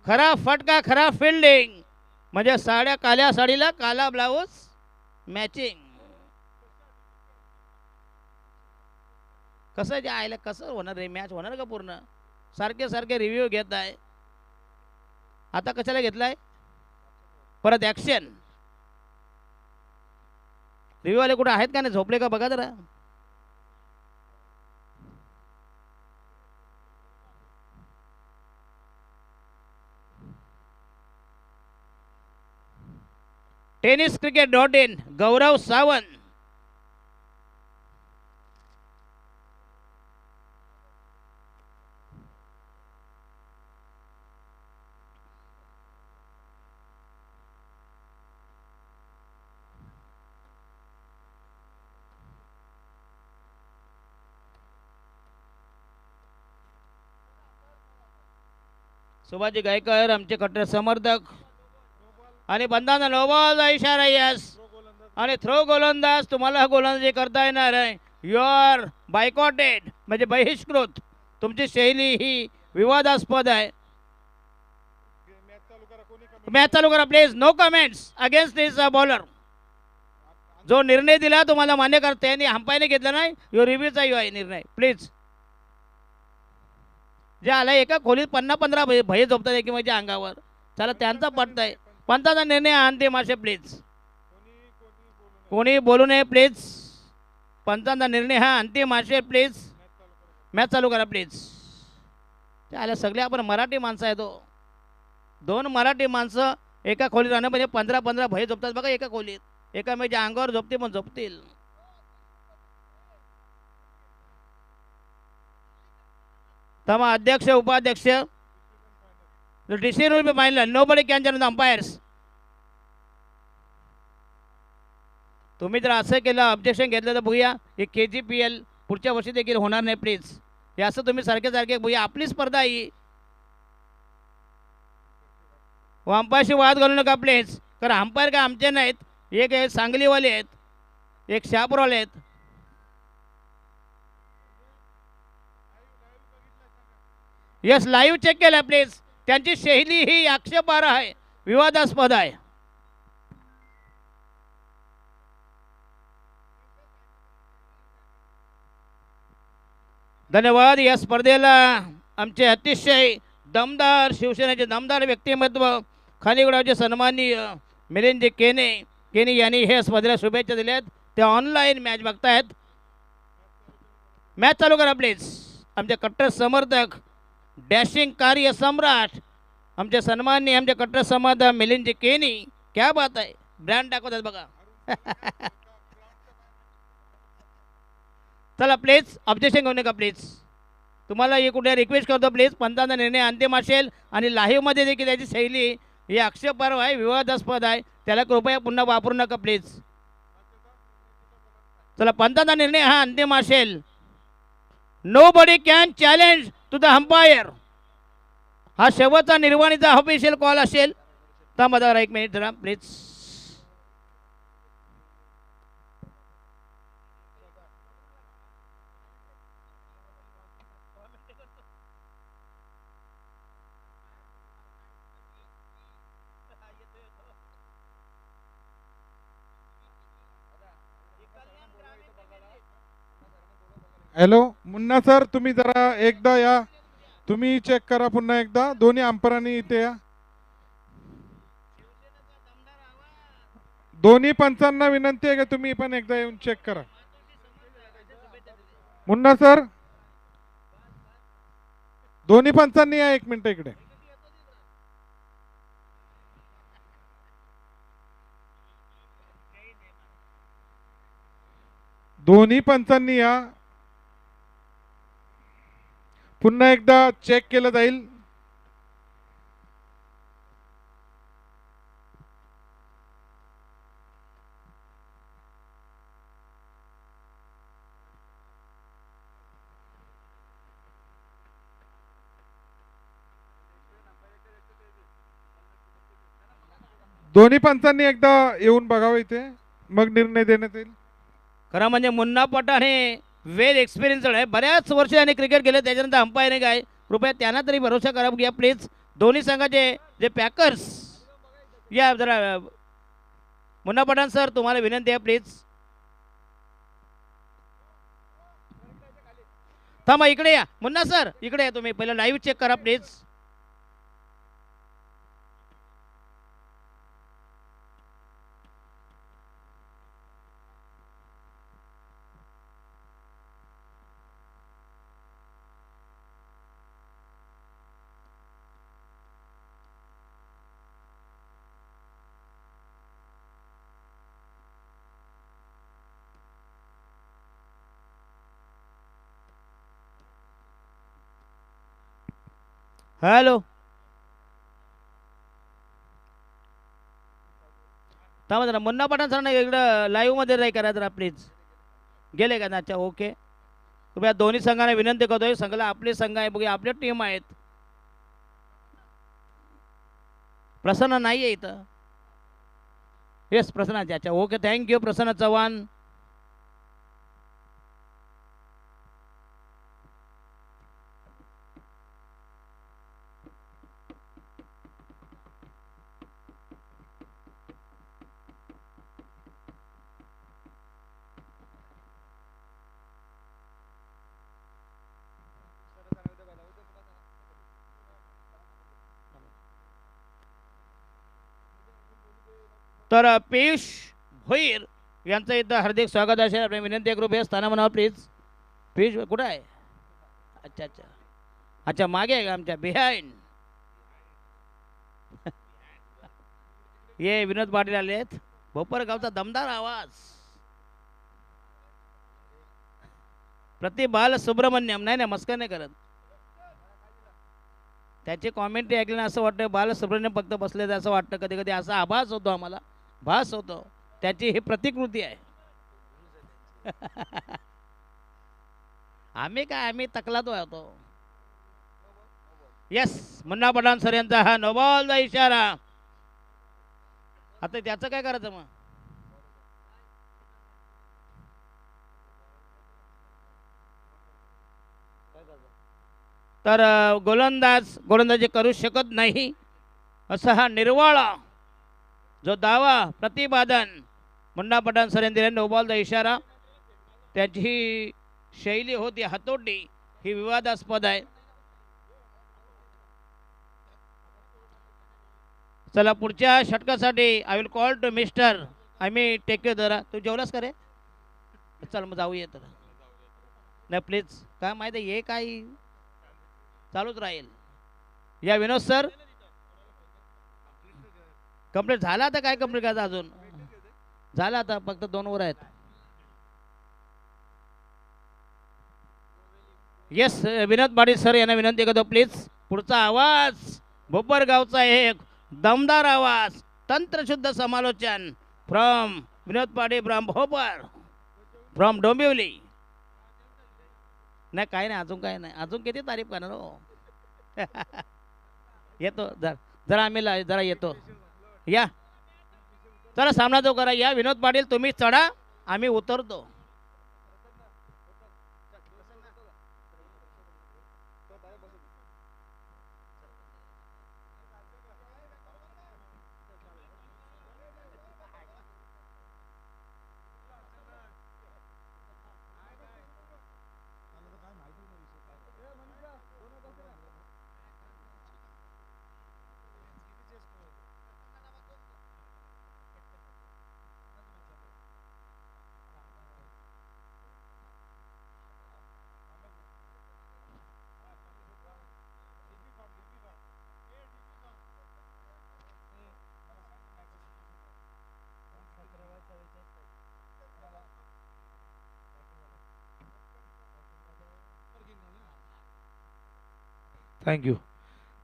खरा फटका, खरा फिल्डिंग. म्हणजे साड्या काल्या साडीला काला ब्लाऊज मॅचिंग. कसं जे आयला कसं होणार रे? मॅच होणार का पूर्ण? सारखे सारखे रिव्ह्यू घेत आहे. आता कशाला घेतलाय? परत ऍक्शन. रिव्ह्यू वाले कुठे आहेत का नाही? झोपले का बघा जरा. tenniscricket.in गौरव सावंत. सुभाजी गायकर आमचे कट्टर समर्थक. आणि बंधांना नो बॉलचा इशारा. यस. आणि थ्रो गोलंदाज तुम्हाला गोलंदाजी करता येणार आहे. यू आर बायकॉटेड म्हणजे बहिष्कृत. तुमची शैली ही विवादास्पद आहे. मॅच चालू करा please. No comments against this bowler. जो निर्णय दिला तुम्हाला मान्य करते आणि हंपायने घेतला नाही. यो रिव्ह्यूचा यो आहे निर्णय. प्लीज. जे आला एका खोलीत 15 भये झोपतात एकीमेकांच्या अंगावर. चला त्यांचा पटतंय. पंचाचा निर्णय अंतिम असे प्लीज. कोणी बोलू नये प्लीज. पंचांचा निर्णय हा अंतिम असे प्लीज. मॅच चालू करा प्लीज. त्याला सगळे आपण मराठी माणसं आहे. तो 2 मराठी माणसं एका खोलीत राहणं म्हणजे 15 भये झोपतात बघा एका खोलीत. एकामेकांच्या अंगावर झोपते पण झोपतील. तमा अध्यक्ष उपाध्यक्ष decision will be final. Nobody can challenge the umpires. तुम्ही जर असं केलं ऑब्जेक्शन घेतलं तर बघूया हे KGPL पुढच्या वर्षी देखील होणार नाही प्लीज. हे असं तुम्ही सारखे सारखे बघूया. आपली स्पर्धा ही अंपायरशी वाद घालू नका प्लीज. कारण अंपायर काय आमचे नाहीत. एक आहे सांगलीवाले आहेत, एक शहापूरवाले आहेत. यस लाईव्ह चेक केला प्लीज. त्यांची शैली ही आक्षेपार्ह आहे, विवादास्पद आहे. धन्यवाद. या स्पर्धेला आमचे अतिशय दमदार शिवसेनेचे दमदार व्यक्तिमत्व खालीगडावचे सन्माननीय मिलिंद केनी यांनी हे स्पर्धेला शुभेच्छा दिल्यात. ते ऑनलाईन मॅच बघतायत. मॅच चालू करा प्लीज. आमचे कट्टर समर्थक डॅशिंग कार्य सम्राट आमचे सन्माननीय आमचे कट्टर समर्थक मिलिंद केनी. क्या बात आहे. ब्रँड दाखवतात बघा. चला प्लीज ऑब्जेक्शन घेऊ नका प्लीज. तुम्हाला हे कुठे रिक्वेस्ट करतो प्लीज. पंचांचा निर्णय अंतिम असेल आणि लाईव्हमध्ये देखील त्याची शैली ही आक्षेपार्ह आहे, विवादास्पद आहे. त्याला कृपया पुन्हा वापरू नका प्लीज. चला पंचांचा निर्णय हा अंतिम असेल. Nobody can challenge to the umpire. हा शेवटचा निर्वाणीचा ऑफिशियल कॉल असेल. थांबा जरा 1 मिनिट जरा प्लीज. हॅलो मुन्ना सर, तुम्ही जरा एकदा या. तुम्ही चेक करा पुन्हा एकदा. दोन्ही अंपायरांनी इथे या. दोन्ही पंचांना विनंती आहे की तुम्ही पण एकदा येऊन चेक करा. मुन्ना सर, दोन्ही पंचांनी या 1 मिनिट इकडे. दोन्ही पंचांनी या. पुन्हा एकदा चेक केलं जाईल. दोन्ही पंचांनी एकदा येऊन बघावं इथे, मग निर्णय देण्यात येईल. खरं म्हणजे मुन्ना पठाणे वेल एक्सपिरियन्सड आहे, बऱ्याच वर्ष त्याने क्रिकेट केले. त्याच्यानंतर अंपायरिंग आहे. कृपया त्यांना तरी भरोसा करा घ्या प्लीज. दोन्ही संघाचे जे पॅकर्स या जरा मुन्ना पठाण सर तुम्हाला विनंती आहे प्लीज. थांबा इकडे या मुन्ना सर, इकडे या तुम्ही, पहिलं लाईव्ह चेक करा प्लीज. हॅलो थांबा जरा, मुन्ना पठाण सर नाही इकडं लाईव्ह मध्ये नाही करा जरा प्लीज. गेले का ना? अच्छा ओके. तुम्ही दोन्ही संघाने विनंती करतोय, संघाला आपले संघ आहे बघूया, आपल्या टीम आहेत. प्रसन्न नाही आहे इथं. येस प्रसन्न, अच्छा ओके, थँक्यू प्रसन्न चव्हाण. तर पियुष भोईर यांचं इथं हार्दिक स्वागत असेल. आपली विनंती करू भेट स्थानावर प्लीज. पियुष कुठं आहे? अच्छा अच्छा अच्छा, मागे आहे का आमच्या बिहाइंड. ये विनोद पाटील आले आहेत. भोपर गावचा दमदार आवाज. प्रति बाल सुब्रमण्यम, नाही मस्कर नाही करत. त्याची कॉमेंट्री ऐकल्याने असं वाटतं बाल सुब्रमण्यम फक्त बसले असं वाटतं. कधी कधी असा आभास होतो, आम्हाला भास होतो. त्याची ही प्रतिकृती आहे. आम्ही काय, आम्ही तकलातो होतो. येस मुन्ना पठाण सर यांचा हा नो बॉलचा इशारा. आता त्याचं काय करायचं मग? तर गोलंदाजी करू शकत नाही असा हा निर्वाळा जो दावा प्रतिपादन मुन्ना पठाण सर यांनी दिला. नो बॉलचा इशारा. त्याची शैली होती हातोटी, ही विवादास्पद आहे. चला पुढच्या षटकासाठी I will call to mister. आम्ही टेक यू जरा. तू जेवलास का रे? चल मग जाऊया तर. नाही प्लीज, काय माहिती आहे हे काही चालूच राहील. या विनोद सर कंप्लीट झाला. आता काय कंप्लीट करायचं अजून? झाला आता, फक्त 2 ओव्हर आहेत. येस विनोद पाटील सर यांना विनंती करतो प्लीज. पुढचा आवाज भोपर गावचा एक दमदार आवाज, तंत्रशुद्ध समालोचन from Vinod Patil from Bhopar, from Dombivli. नाही काय नाही, अजून काय नाही, अजून किती तारीफ करणार हो. येतो जरा आम्ही जरा येतो. या चला सामना जो करा. या विनोद पाटील तुम्ही चढा, आम्ही उतरतो.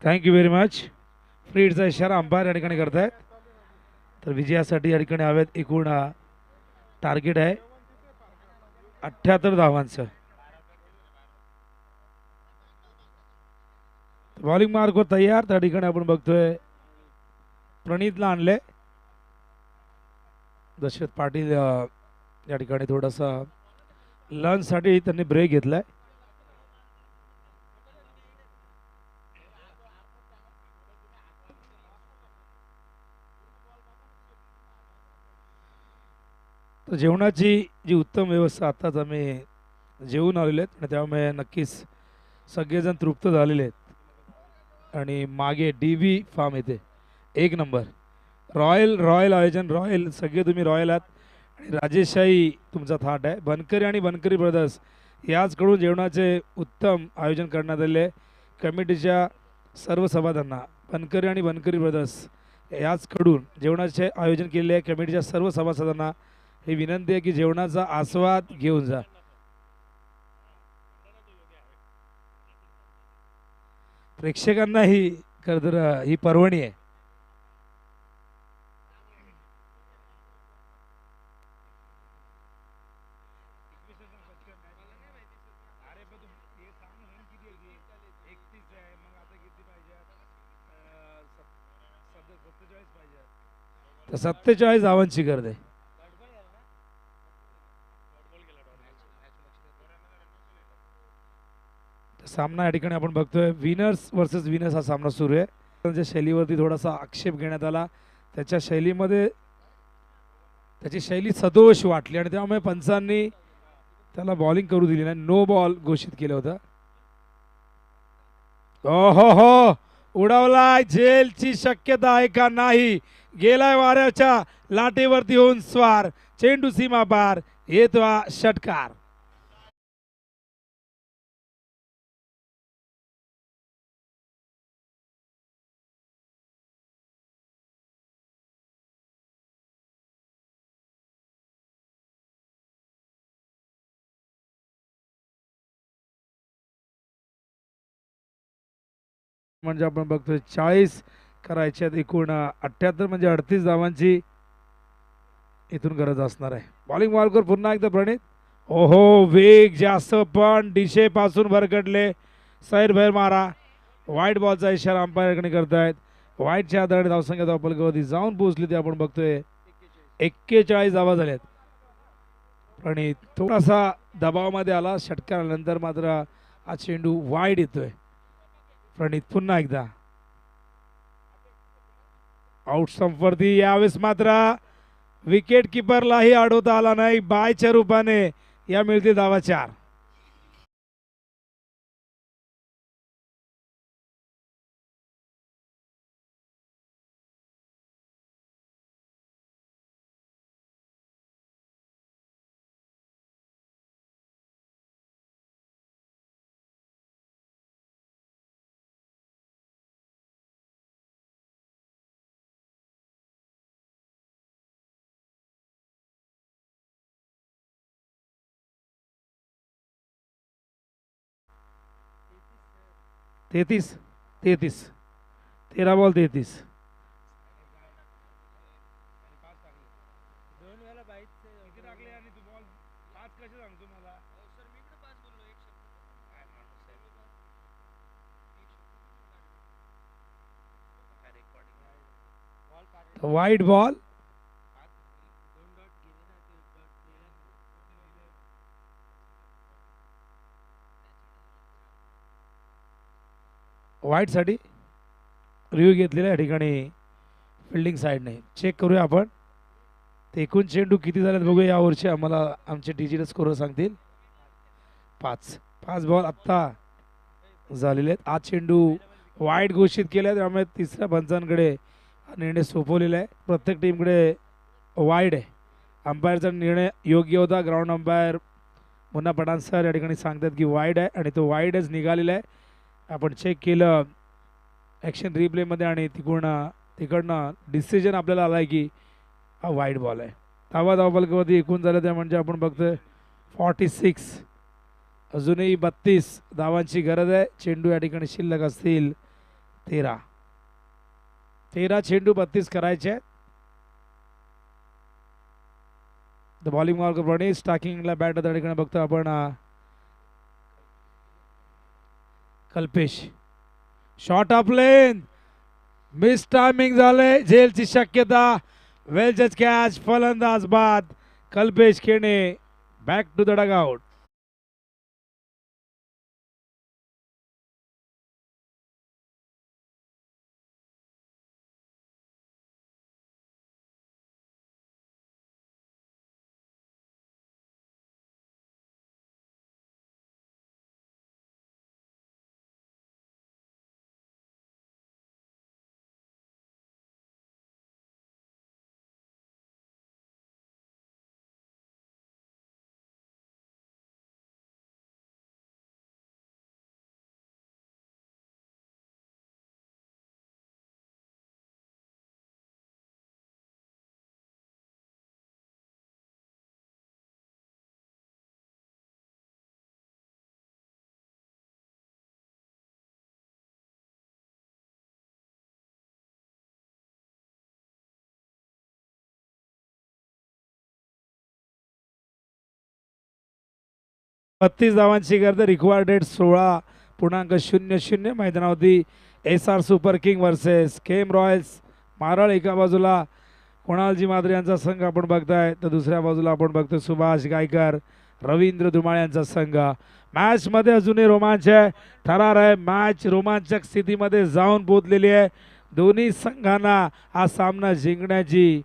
Thank you very much. फ्रीडचा इशारा अंपायर या ठिकाणी करतायत. तर विजयासाठी या ठिकाणी हवेत एकूण टार्गेट आहे 78 धावांचं. बॉलिंग मार्कवर तयार. त्या ठिकाणी आपण बघतोय प्रणीतला आणले. दशरथ पाटील या ठिकाणी थोडासा लंचसाठी त्यांनी ब्रेक घेतलाय. तर जेवणाची जी उत्तम व्यवस्था आत्ताच आम्ही जेवून आलेले आहेत आणि त्यामुळे नक्कीच सगळेजण तृप्त झालेले आहेत. आणि मागे DB फार्म येते एक नंबर रॉयल रॉयल आयोजन, रॉयल सगळे तुम्ही रॉयल आहात. आणि राजेशाही तुमचा थाट आहे. बनकरी आणि बनकरी ब्रदर्स याचकडून जेवणाचे उत्तम आयोजन करण्यात आले. कमिटीच्या सर्व सभासदांना बनकरी आणि बनकरी ब्रदर्स याचकडून जेवणाचे आयोजन केलेले आहे. कमिटीच्या सर्व सभासदांना ही विनंती आहे की जेवणाचा आस्वाद घेऊन जा. प्रेक्षकांना ही खरं ही पर्वणी आहे. तर 47 धावांची गरज आहे. सामना या ठिकाणी आपण बघतोय विनर्स वर्सेस विनर्स हा सामना सुरू आहे. त्यांच्या शैलीवरती थोडासा आक्षेप घेण्यात आला. त्याच्या शैलीमध्ये त्याची शैली सदोष वाटली आणि त्यामुळे पंचांनी त्याला बॉलिंग करू दिली नाही. नो बॉल घोषित केलं होतं. हो हो उडवलाय. जेलची शक्यता आहे का नाही. गेलाय वाऱ्याच्या लाटेवरती होऊन स्वार. चेंडू सीमा पार. येतो हा षटकार. म्हणजे आपण बघतोय 40 करायच्यात एकूण 78 म्हणजे 38 धावांची इथून गरज असणार आहे. बॉलिंग मार्कर पुन्हा एकदा प्रणित. ओहो वेग जास्त पण दिशेपासून भरकटले. सैरभैर मारा. वाईट बॉलचा इशारा अंपायरकडे करतायत. वाईटच्या आधारे धावसंख्या धावपलकावरती जाऊन पोहोचली ते आपण बघतोय. 41 धावा झाल्यात. प्रणित थोडासा दबावामध्ये आला. षटकारानंतर मात्र हा चेंडू वाईड येतोय. प्रणित पुन्हा एकदा आउट स्टंपवरती. यावेळेस मात्र विकेट किपरलाही अडवता आला नाही. बायच्या रूपाने या मिळतील धावा 4. तेहतीस 13 बॉल 33. Wide ball. वाईटसाठी रिव्ह्यू घेतलेला या ठिकाणी फिल्डिंग साईडने. चेक करूया आपण. ते एकूण चेंडू किती झालेत बघूया यावरचे आम्हाला आमचे डिजिटल स्कोर सांगतील. 5 बॉल आत्ता झालेले आहेत. आज चेंडू वाईट घोषित केला आहे त्यामुळे तिसऱ्या पंचांकडे हा निर्णय सोपवलेला आहे. प्रत्येक टीमकडे वाईड आहे. अंपायरचा निर्णय योग्य होता. Ground umpire Munna Pathan sir या ठिकाणी सांगतात की वाईड आहे आणि तो वाईडच निघालेला आहे. आपण चेक केलं ॲक्शन रिप्लेमध्ये आणि तिकडनं डिसिजन आपल्याला आला आहे की हा वाईड बॉल आहे. धावपलकावरती एकूण झालं त्या म्हणजे आपण बघतोय 46. अजूनही 32 धावांची गरज आहे. चेंडू या ठिकाणी शिल्लक असतील 13 चेंडू 32 करायचे आहेत. द बॉलिंग मार्क प्रणीत स्टार्किंगला बॅट त्या ठिकाणी बघतो आपण कल्पेश. शॉट ऑफ लेन मिस टायमिंग झालंय. झेलची शक्यता. वेल जज कॅच. फलंदाज बाद. Kalpesh Khene back to the dugout. 32 धावांची गर्द रिक्वायर्ड रेट 16.00 मैदानावरती SR सुपर किंग वर्सेस केम रॉयल्स मारळ. एका बाजूला कोणालजी माद्रे यांचा संघ आपण बघताय तर दुसऱ्या बाजूला आपण बघतोय सुभाष गायकर रवींद्र धुमाळ यांचा संघ. मॅच मध्ये अजूनही रोमांच आहे, थरार आहे. मॅच रोमांचक स्थितीमध्ये जाऊन पोहोचलेली आहे. दोन्ही संघांना हा सामना जिंकण्याची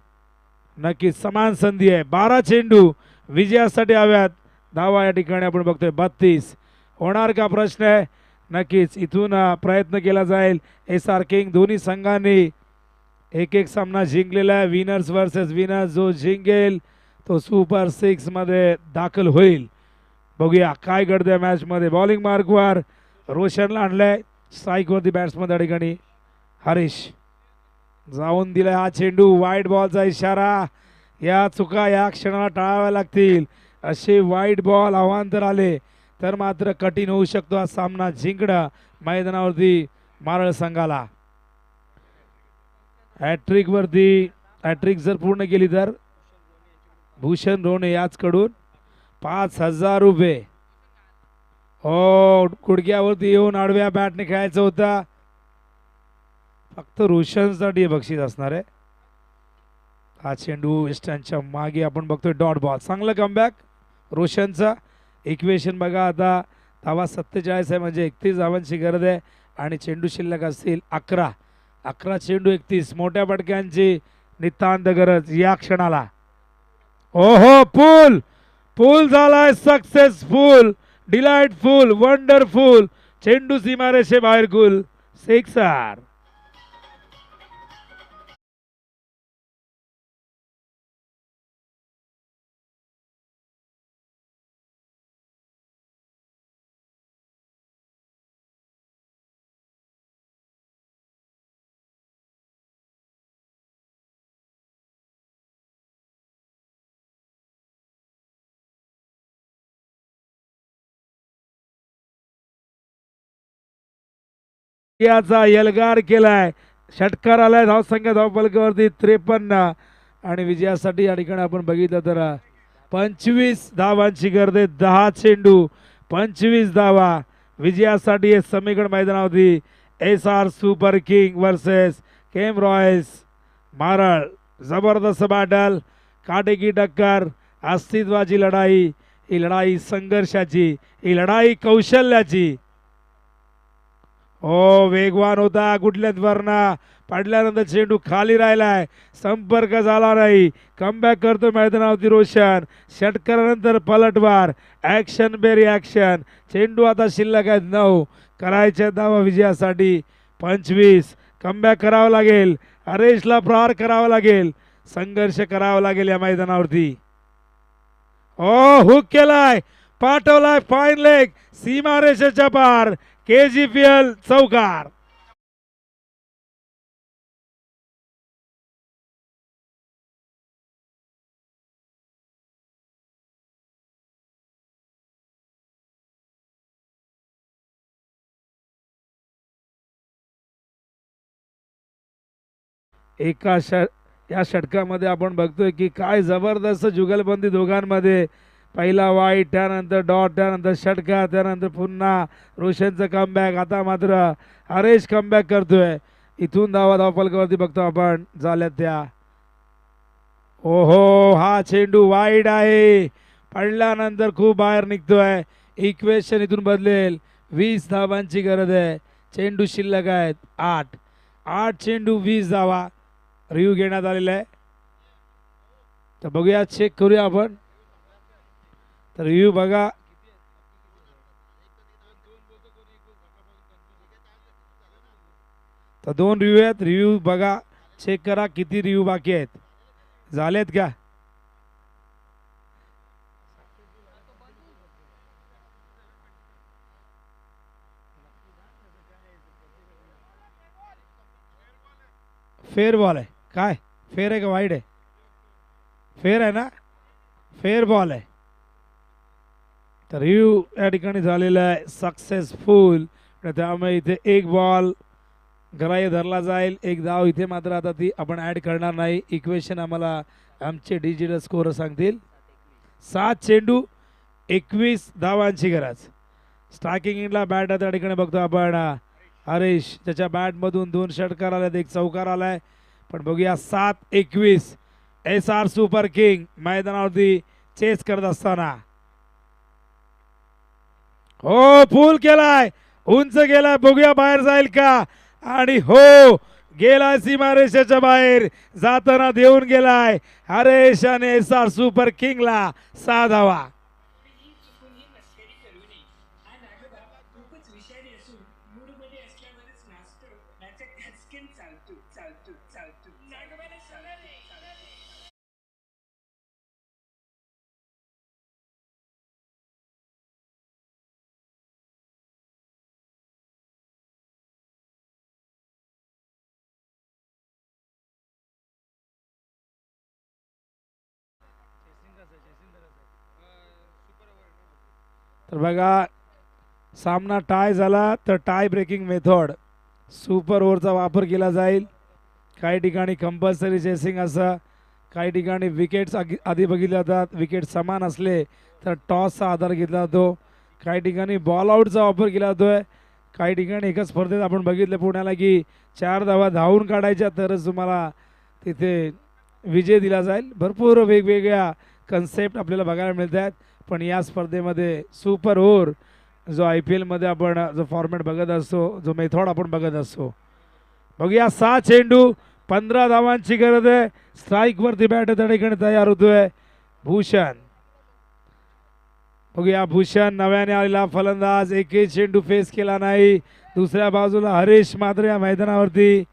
नक्कीच समान संधी आहे. 12 चेंडू विजयासाठी हव्यात. धावा या ठिकाणी आपण बघतोय 32. होणार का प्रश्न आहे. नक्कीच इथून प्रयत्न केला जाईल. SR किंग दोन्ही संघांनी एक एक सामना जिंकलेला आहे. विनर्स वर्सेस विनर्स, जो जिंकेल तो सुपर 6 मध्ये दाखल होईल. बघूया काय घडतंय मॅच मध्ये. बॉलिंग मार्कवर रोशनला आणलंय, स्ट्राईक वरती बॅट्समन त्या ठिकाणी हरीश जाऊन दिलाय हा चेंडू. वाईट बॉलचा इशारा. या चुका या क्षणाला टाळाव्या लागतील. असे वाईट बॉल अवांतर आले तर मात्र कठीण होऊ शकतो हा सामना जिंकणं मैदानावरती मारळ संघाला. हॅट्रिक वरती हॅट्रिक जर पूर्ण केली तर भूषण रोणे याचकडून 5,000 रुपये. हो, गुडघ्यावरती येऊन आडव्या बॅटने खेळायचं होतं. फक्त रोशनसाठी बक्षीस असणार आहे. हा चेंडू वेस्टर्नच्या मागे आपण बघतोय डॉट बॉल. चांगलं कमबॅक रोशनचा. इक्वेशन बघा आता. धावा 47 आहे म्हणजे 31 धावांची गरज आहे आणि चेंडू शिल्लक असतील 11. 11 चेंडू 31. मोठ्या फटक्यांची नितांत गरज या क्षणाला. ओहो, पूल पूल झालाय सक्सेसफुल, डिलाइटफुल, वंडरफुल. चेंडू सीमारेषे बाहेर गुल. सिक्सर. याचा यलगार केलाय. षटकार आलाय. धावसंख्या धावफलकावरती 53 आणि विजयासाठी या ठिकाणी आपण बघितलं तर 25 धावांची गरज आहे. 10 चेंडू 25 धावा विजयासाठी हे समीकरण मैदानावरती. SR सुपर किंग वर्सेस केम रॉयल्स मारळ. जबरदस्त बॅटल, काटेकी टक्कर, अस्तित्वाची लढाई. ही लढाई संघर्षाची, ही लढाई कौशल्याची. हो, वेगवान होता गुडलेत वरना पडल्यानंतर चेंडू खाली राहिलाय, संपर्क झाला नाही. कमबॅक करतो मैदानावरती रोशन. षटकारानंतर पलटवार, ॲक्शन बे रिॲक्शन. चेंडू आता शिल्लक आहेत 9. करायच्या धावा विजयासाठी 25. कमबॅक करावं लागेल. हरेशला प्रहार करावा लागेल. संघर्ष करावा लागेल या मैदानावरती. हो, हुक केलाय, पाठवलाय फाईन लेग सीमारेषेच्या पार. KGPL चौकार. या षटकामध्ये आपण बघतोय की काय जबरदस्त जुगलबंदी दोघांमध्ये. पहिला वाईट, त्यानंतर डॉट, त्यानंतर षटकार, त्यानंतर पुन्हा रोशनचं कमबॅक. आता मात्र हरेश कमबॅक करतोय. इथून धावफलकावरती बघतो आपण झाल्यात त्या. ओहो, हा चेंडू वाईड आहे. पडल्यानंतर खूप बाहेर निघतोय. इक्वेशन इथून बदलेल. 20 धावांची गरज आहे. चेंडू शिल्लक आहेत 8. 8 चेंडू 20 धावा रिव्ह्यू घेण्यात आलेला आहे. तर बघूया, चेक करूया आपण. तर रिव्ह्यू बघा. तर 2 रिव्ह्यू आहेत. रिव्ह्यू बघा, चेक करा किती रिव्ह्यू बाकी आहेत. झालेत का? फेअर बॉल आहे. काय फेअर आहे का वाईड आहे? फेअर आहे ना? फेअर बॉल आहे. तर रिव्ह्यू या ठिकाणी झालेला आहे सक्सेसफुल. त्यामुळे इथे 1 बॉल ग्राह्य धरला जाईल. 1 धाव इथे मात्र आता ती आपण ॲड करणार नाही. इक्वेशन आम्हाला आमचे डिजिटल स्कोर सांगतील. 7 चेंडू 21 धावांची गरज. स्ट्रायकिंगला बॅट त्या ठिकाणी बघतो आपण हरीश, त्याच्या बॅटमधून 2 षटकार आले, एक चौकार आलाय. पण बघूया 7-21 SR सुपर किंग मैदानावरती चेस करत असताना. हो फुल केलाय, उंच गेलाय, बघूया बाहेर जाईल का. आणि हो गेलाय सीमारेषेच्या बाहेर, जाताना देऊन गेलाय हरेश आणि SR सुपर किंगला 6 धावा. तर बघा सामना टाय झाला तर टाय ब्रेकिंग मेथड सुपर ओव्हरचा वापर केला जाईल. काही ठिकाणी कंपल्सरी चेसिंग असं, काही ठिकाणी विकेट्स आधी बघितल्या जातात. विकेट समान असले तर टॉसचा आधार घेतला जातो. काही ठिकाणी बॉल आऊटचा वापर केला जातोय. काही ठिकाणी एका स्पर्धेत आपण बघितलं पुण्याला की 4 धावा धावून काढायच्या तरच तुम्हाला तिथे विजय दिला जाईल. भरपूर वेगवेगळ्या कन्सेप्ट आपल्याला बघायला मिळत आहेत. पण या स्पर्धेमध्ये सुपर ओव्हर जो IPL मध्ये आपण जो फॉर्मॅट बघत असतो, जो मेथड आपण बघत असतो. बघूया 6 चेंडू 15 धावांची गरज आहे. स्ट्राईक वरती बॅट त्या ठिकाणी तयार होतोय भूषण. बघूया भूषण नव्याने आलेला फलंदाज, एकही चेंडू फेस केला नाही. दुसऱ्या बाजूला हरीश मात्र या मैदानावरती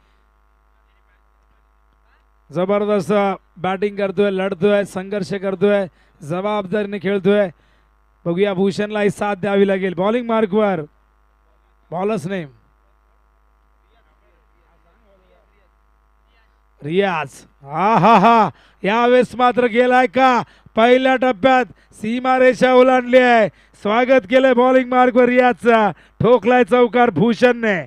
जबरदस्त बॅटिंग करतोय, लढतोय, संघर्ष करतोय, जबाबदारीने खेळतोय. बघूया भूषणला ही साथ द्यावी लागेल. बॉलिंग मार्कवर बॉलच नेम रियाज. हा यावेळेस मात्र गेलाय का. पहिल्या टप्प्यात सीमारेषा ओलांडली आहे. स्वागत केलंय बॉलिंग मार्कवर रियाजचा. ठोकलाय चौकार भूषणने.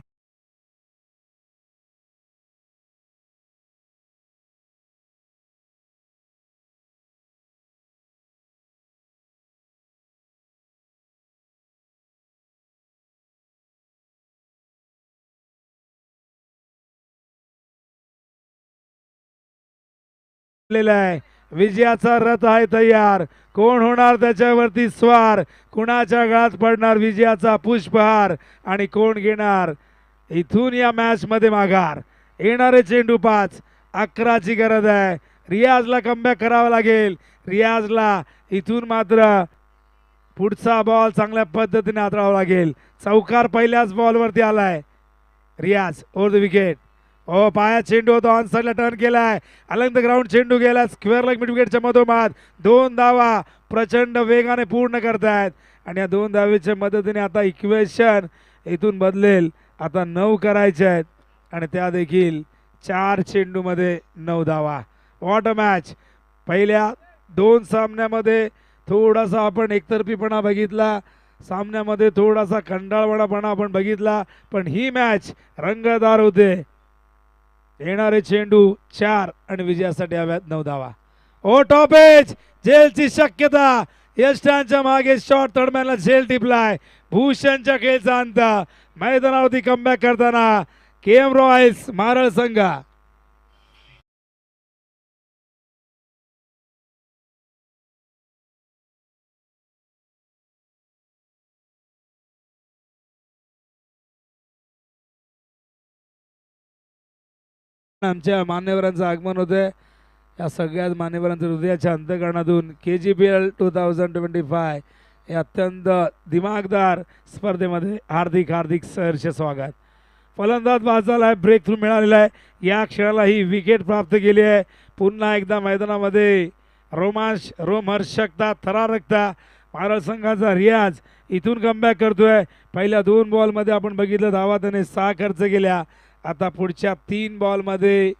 विजयाचा रथ आहे तयार. कोण होणार त्याच्यावरती स्वार, कुणाच्या गळात पडणार विजयाचा पुष्पहार आणि कोण घेणार इथून या मॅच मध्ये माघार. येणारे चेंडू 5, 11ची गरज आहे. रियाजला कमबॅक करावा लागेल. रियाजला इथून मात्र पुढचा बॉल चांगल्या पद्धतीने हाताळावा लागेल. चौकार पहिल्याच बॉलवरती आलाय. रियाज ओव्हर द विकेट. ओ पाया चेंडू होतो, ऑन साइडला टर्न केलाय. अलंग द ग्राउंड चेंडू गेला स्क्वेअर लेग मिड विकेटच्या मधोमध. 2 धावा प्रचंड वेगाने पूर्ण करतायत आणि या 2 धावेच्या मदतीने आता इक्वेशन इथून बदलेल. आता 9 करायचे आहेत आणि त्या देखील 4 चेंडूमध्ये 9 धावा. What a match. पहिल्या 2 सामन्यामध्ये थोडासा आपण एकतर्फीपणा बघितला, सामन्यामध्ये थोडासा कंटाळवाणापणा आपण बघितला, पण ही मॅच रंगतदार होते. येणारे चेंडू 4 आणि विजयासाठी हव्यात 9 धावा. ओ टॉप एज झेलची शक्यता. यष्टांच्या मागे शॉट तडम्याला झेल टिपलाय. भूषणच्या खेळचा अंत. मैदानावरती कमबॅक करताना KM रॉयल्स मारळ संघ. आमच्या मान्यवरांचं आगमन होतंय. या सगळ्याच मान्यवरांचं हृदयाच्या अंतःकरणातून KGPL 2025 या अत्यंत दिमागदार स्पर्धेमध्ये हार्दिक हार्दिक सहर्ष स्वागत. फलंदाज बाजाला आहे, ब्रेक थ्रू मिळालेला आहे. या क्षणाला ही विकेट प्राप्त केली आहे. पुन्हा एकदा मैदानामध्ये रोमांच, रोमहर्षकता, थरारकता. मारळ संघाचा रियाज इथून कमबॅक करतोय. पहिल्या 2 बॉलमध्ये आपण बघितलं धावा त्याने 6 खर्च केल्या. आता पुढच्या 3 बॉलमध्ये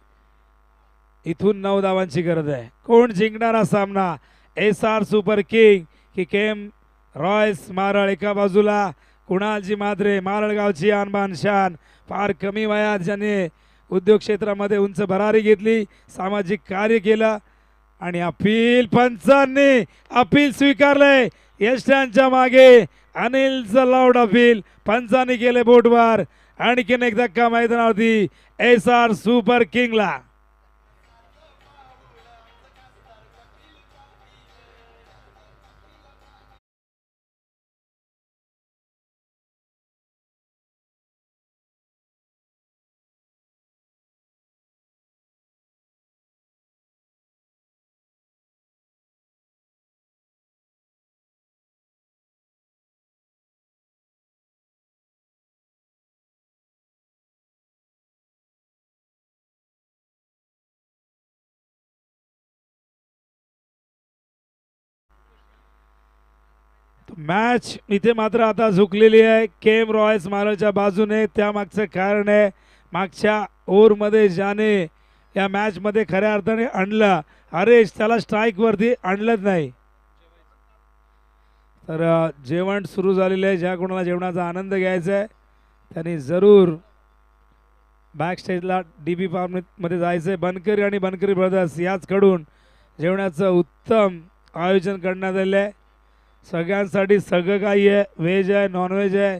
इथून 9 धावांची गरज आहे. कोण जिंकणारा सामना. SR सुपर किंग की KM रॉयल्स मारळ एका बाजूला. कुणालजी मात्रे मारळगावची आणबान शान. फार कमी वयात ज्याने उद्योग क्षेत्रामध्ये उंच भरारी घेतली, सामाजिक कार्य केलं आणि अपील पंचांनी अपील स्वीकारले. यशांच्या मागे अनिलचं लाऊड अपील, पंचाने केले बोटवर. आणखीन एक धक्का मैदानावरती SR सुपर किंगला. मॅच इथे मात्र आता झुकलेली आहे केम रॉयल्स मारलच्या बाजूने. त्यामागचं कारण आहे मागच्या ओव्हरमध्ये ज्याने या मॅचमध्ये खऱ्या अर्थाने आणलं हरेश, त्याला स्ट्राईकवरती आणलंच नाही. तर जेवण सुरू झालेलं आहे. ज्या कोणाला जेवणाचा आनंद घ्यायचा आहे त्यांनी जरूर बॅक स्टेजला DB फार्ममध्ये जायचं आहे. बनकरी आणि बनकरी ब्रदर्स याचकडून जेवणाचं उत्तम आयोजन करण्यात आलं आहे. सगळ्यांसाठी सगळं काही आहे, व्हेज आहे, नॉनव्हेज आहे.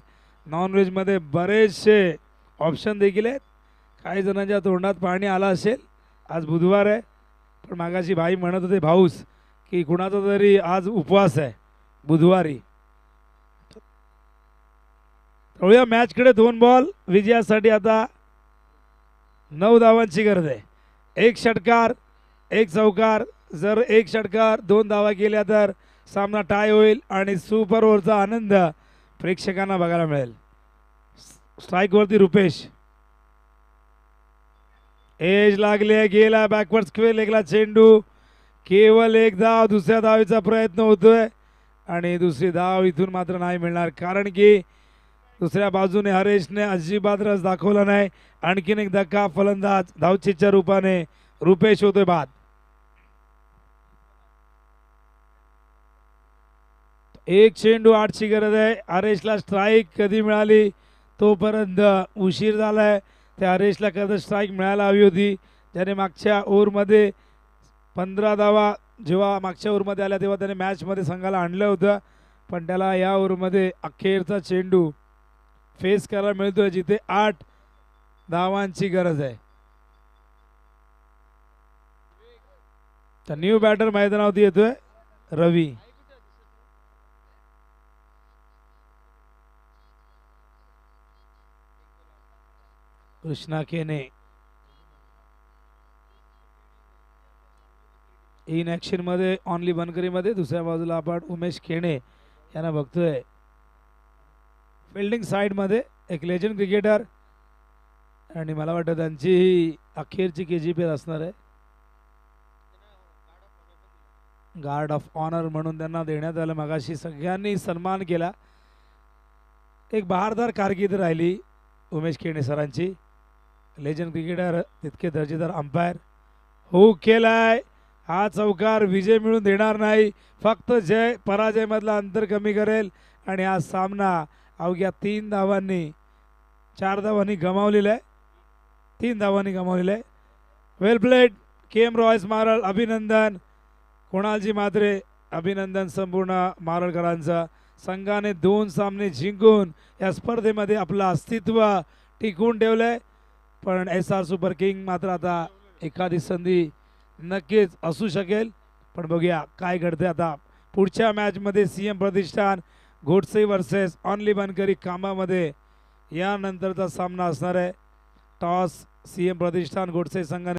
नॉनव्हेजमध्ये बरेचसे ऑप्शन देखील आहेत. काही जणांच्या तोंडात पाणी आलं असेल. आज बुधवार आहे, पण मागाशी भाई म्हणत होते भाऊस की कुणाचा तरी आज उपवास आहे बुधवारी. तळूया मॅचकडे. 2 बॉल विजयासाठी आता 9 धावांची गरज आहे. 1 षटकार 1 चौकार. जर 1 षटकार 2 धावा केल्या तर सामना टाय होईल आणि सुपर ओव्हरचा आनंद प्रेक्षकांना बघायला मिळेल. स्ट्राईकवरती रुपेश. एज लागले, गेला बॅकवर्ड स्क्वेअर लेगला चेंडू. केवळ 1 धाव. दुसऱ्या धावेचा प्रयत्न होतोय आणि दुसरी धाव इथून मात्र नाही मिळणार, कारण की दुसऱ्या बाजूने हरेशने अजिबात रस दाखवला नाही. आणखीन एक धक्का. फलंदाज धावचीच्या रूपाने रुपेश होतोय बाद. एक चेंडू 8ची गरज आहे. हरेशला स्ट्राईक कधी मिळाली तोपर्यंत उशीर झालाय. त्या हरेशला कधी स्ट्राईक मिळायला हवी होती, ज्याने मागच्या ओव्हरमध्ये 15 धावा जेव्हा मागच्या ओव्हरमध्ये आल्या तेव्हा त्याने मॅचमध्ये संघाला आणलं होतं. पण त्याला या ओव्हरमध्ये अखेरचा चेंडू फेस करायला मिळतोय जिथे 8 धावांची गरज आहे. तर न्यू बॅटर मैदानावरती येतोय रवी. कृष्णा केने इन ॲक्शन मध्ये ऑनली बनकरीमध्ये. दुसऱ्या बाजूला आपण उमेश केणे यांना बघतोय फिल्डिंग साईडमध्ये. एक लेजंड क्रिकेटर आणि मला वाटतं त्यांची ही अखेरची KGP असणार आहे. गार्ड ऑफ ऑनर म्हणून त्यांना देण्यात आलं. मगाशी सगळ्यांनी सन्मान केला. एक बहारदार कारकीर्द राहिली उमेश केणे सरांची. लेजंड क्रिकेटर, तितके दर्जेदार अंपायर. हो केलाय हा चौकार विजय मिळून देणार नाही, फक्त जय पराजयमधला अंतर कमी करेल. आणि हा सामना अवघ्या 3 धावांनी 4 धावांनी गमावलेला आहे. 3 धावांनी गमावलेला आहे. वेल प्लेड केम रॉयल्स मारळ. अभिनंदन कुणालजी म्हात्रे. अभिनंदन संपूर्ण मारळकरांचं. संघाने 2 सामने जिंकून या स्पर्धेमध्ये आपलं अस्तित्व टिकवून ठेवलंय. पण SR सुपर किंग मात्र आता एखादी संधी नक्कीच असू शकेल. पण बघूया काय घडते आता पुढच्या मॅचमध्ये. CM प्रतिष्ठान गोडसे वर्सेस ऑनली बनकरी खांबामध्ये यानंतरचा सामना असणार आहे. टॉस CM प्रतिष्ठान गोडसे संघाने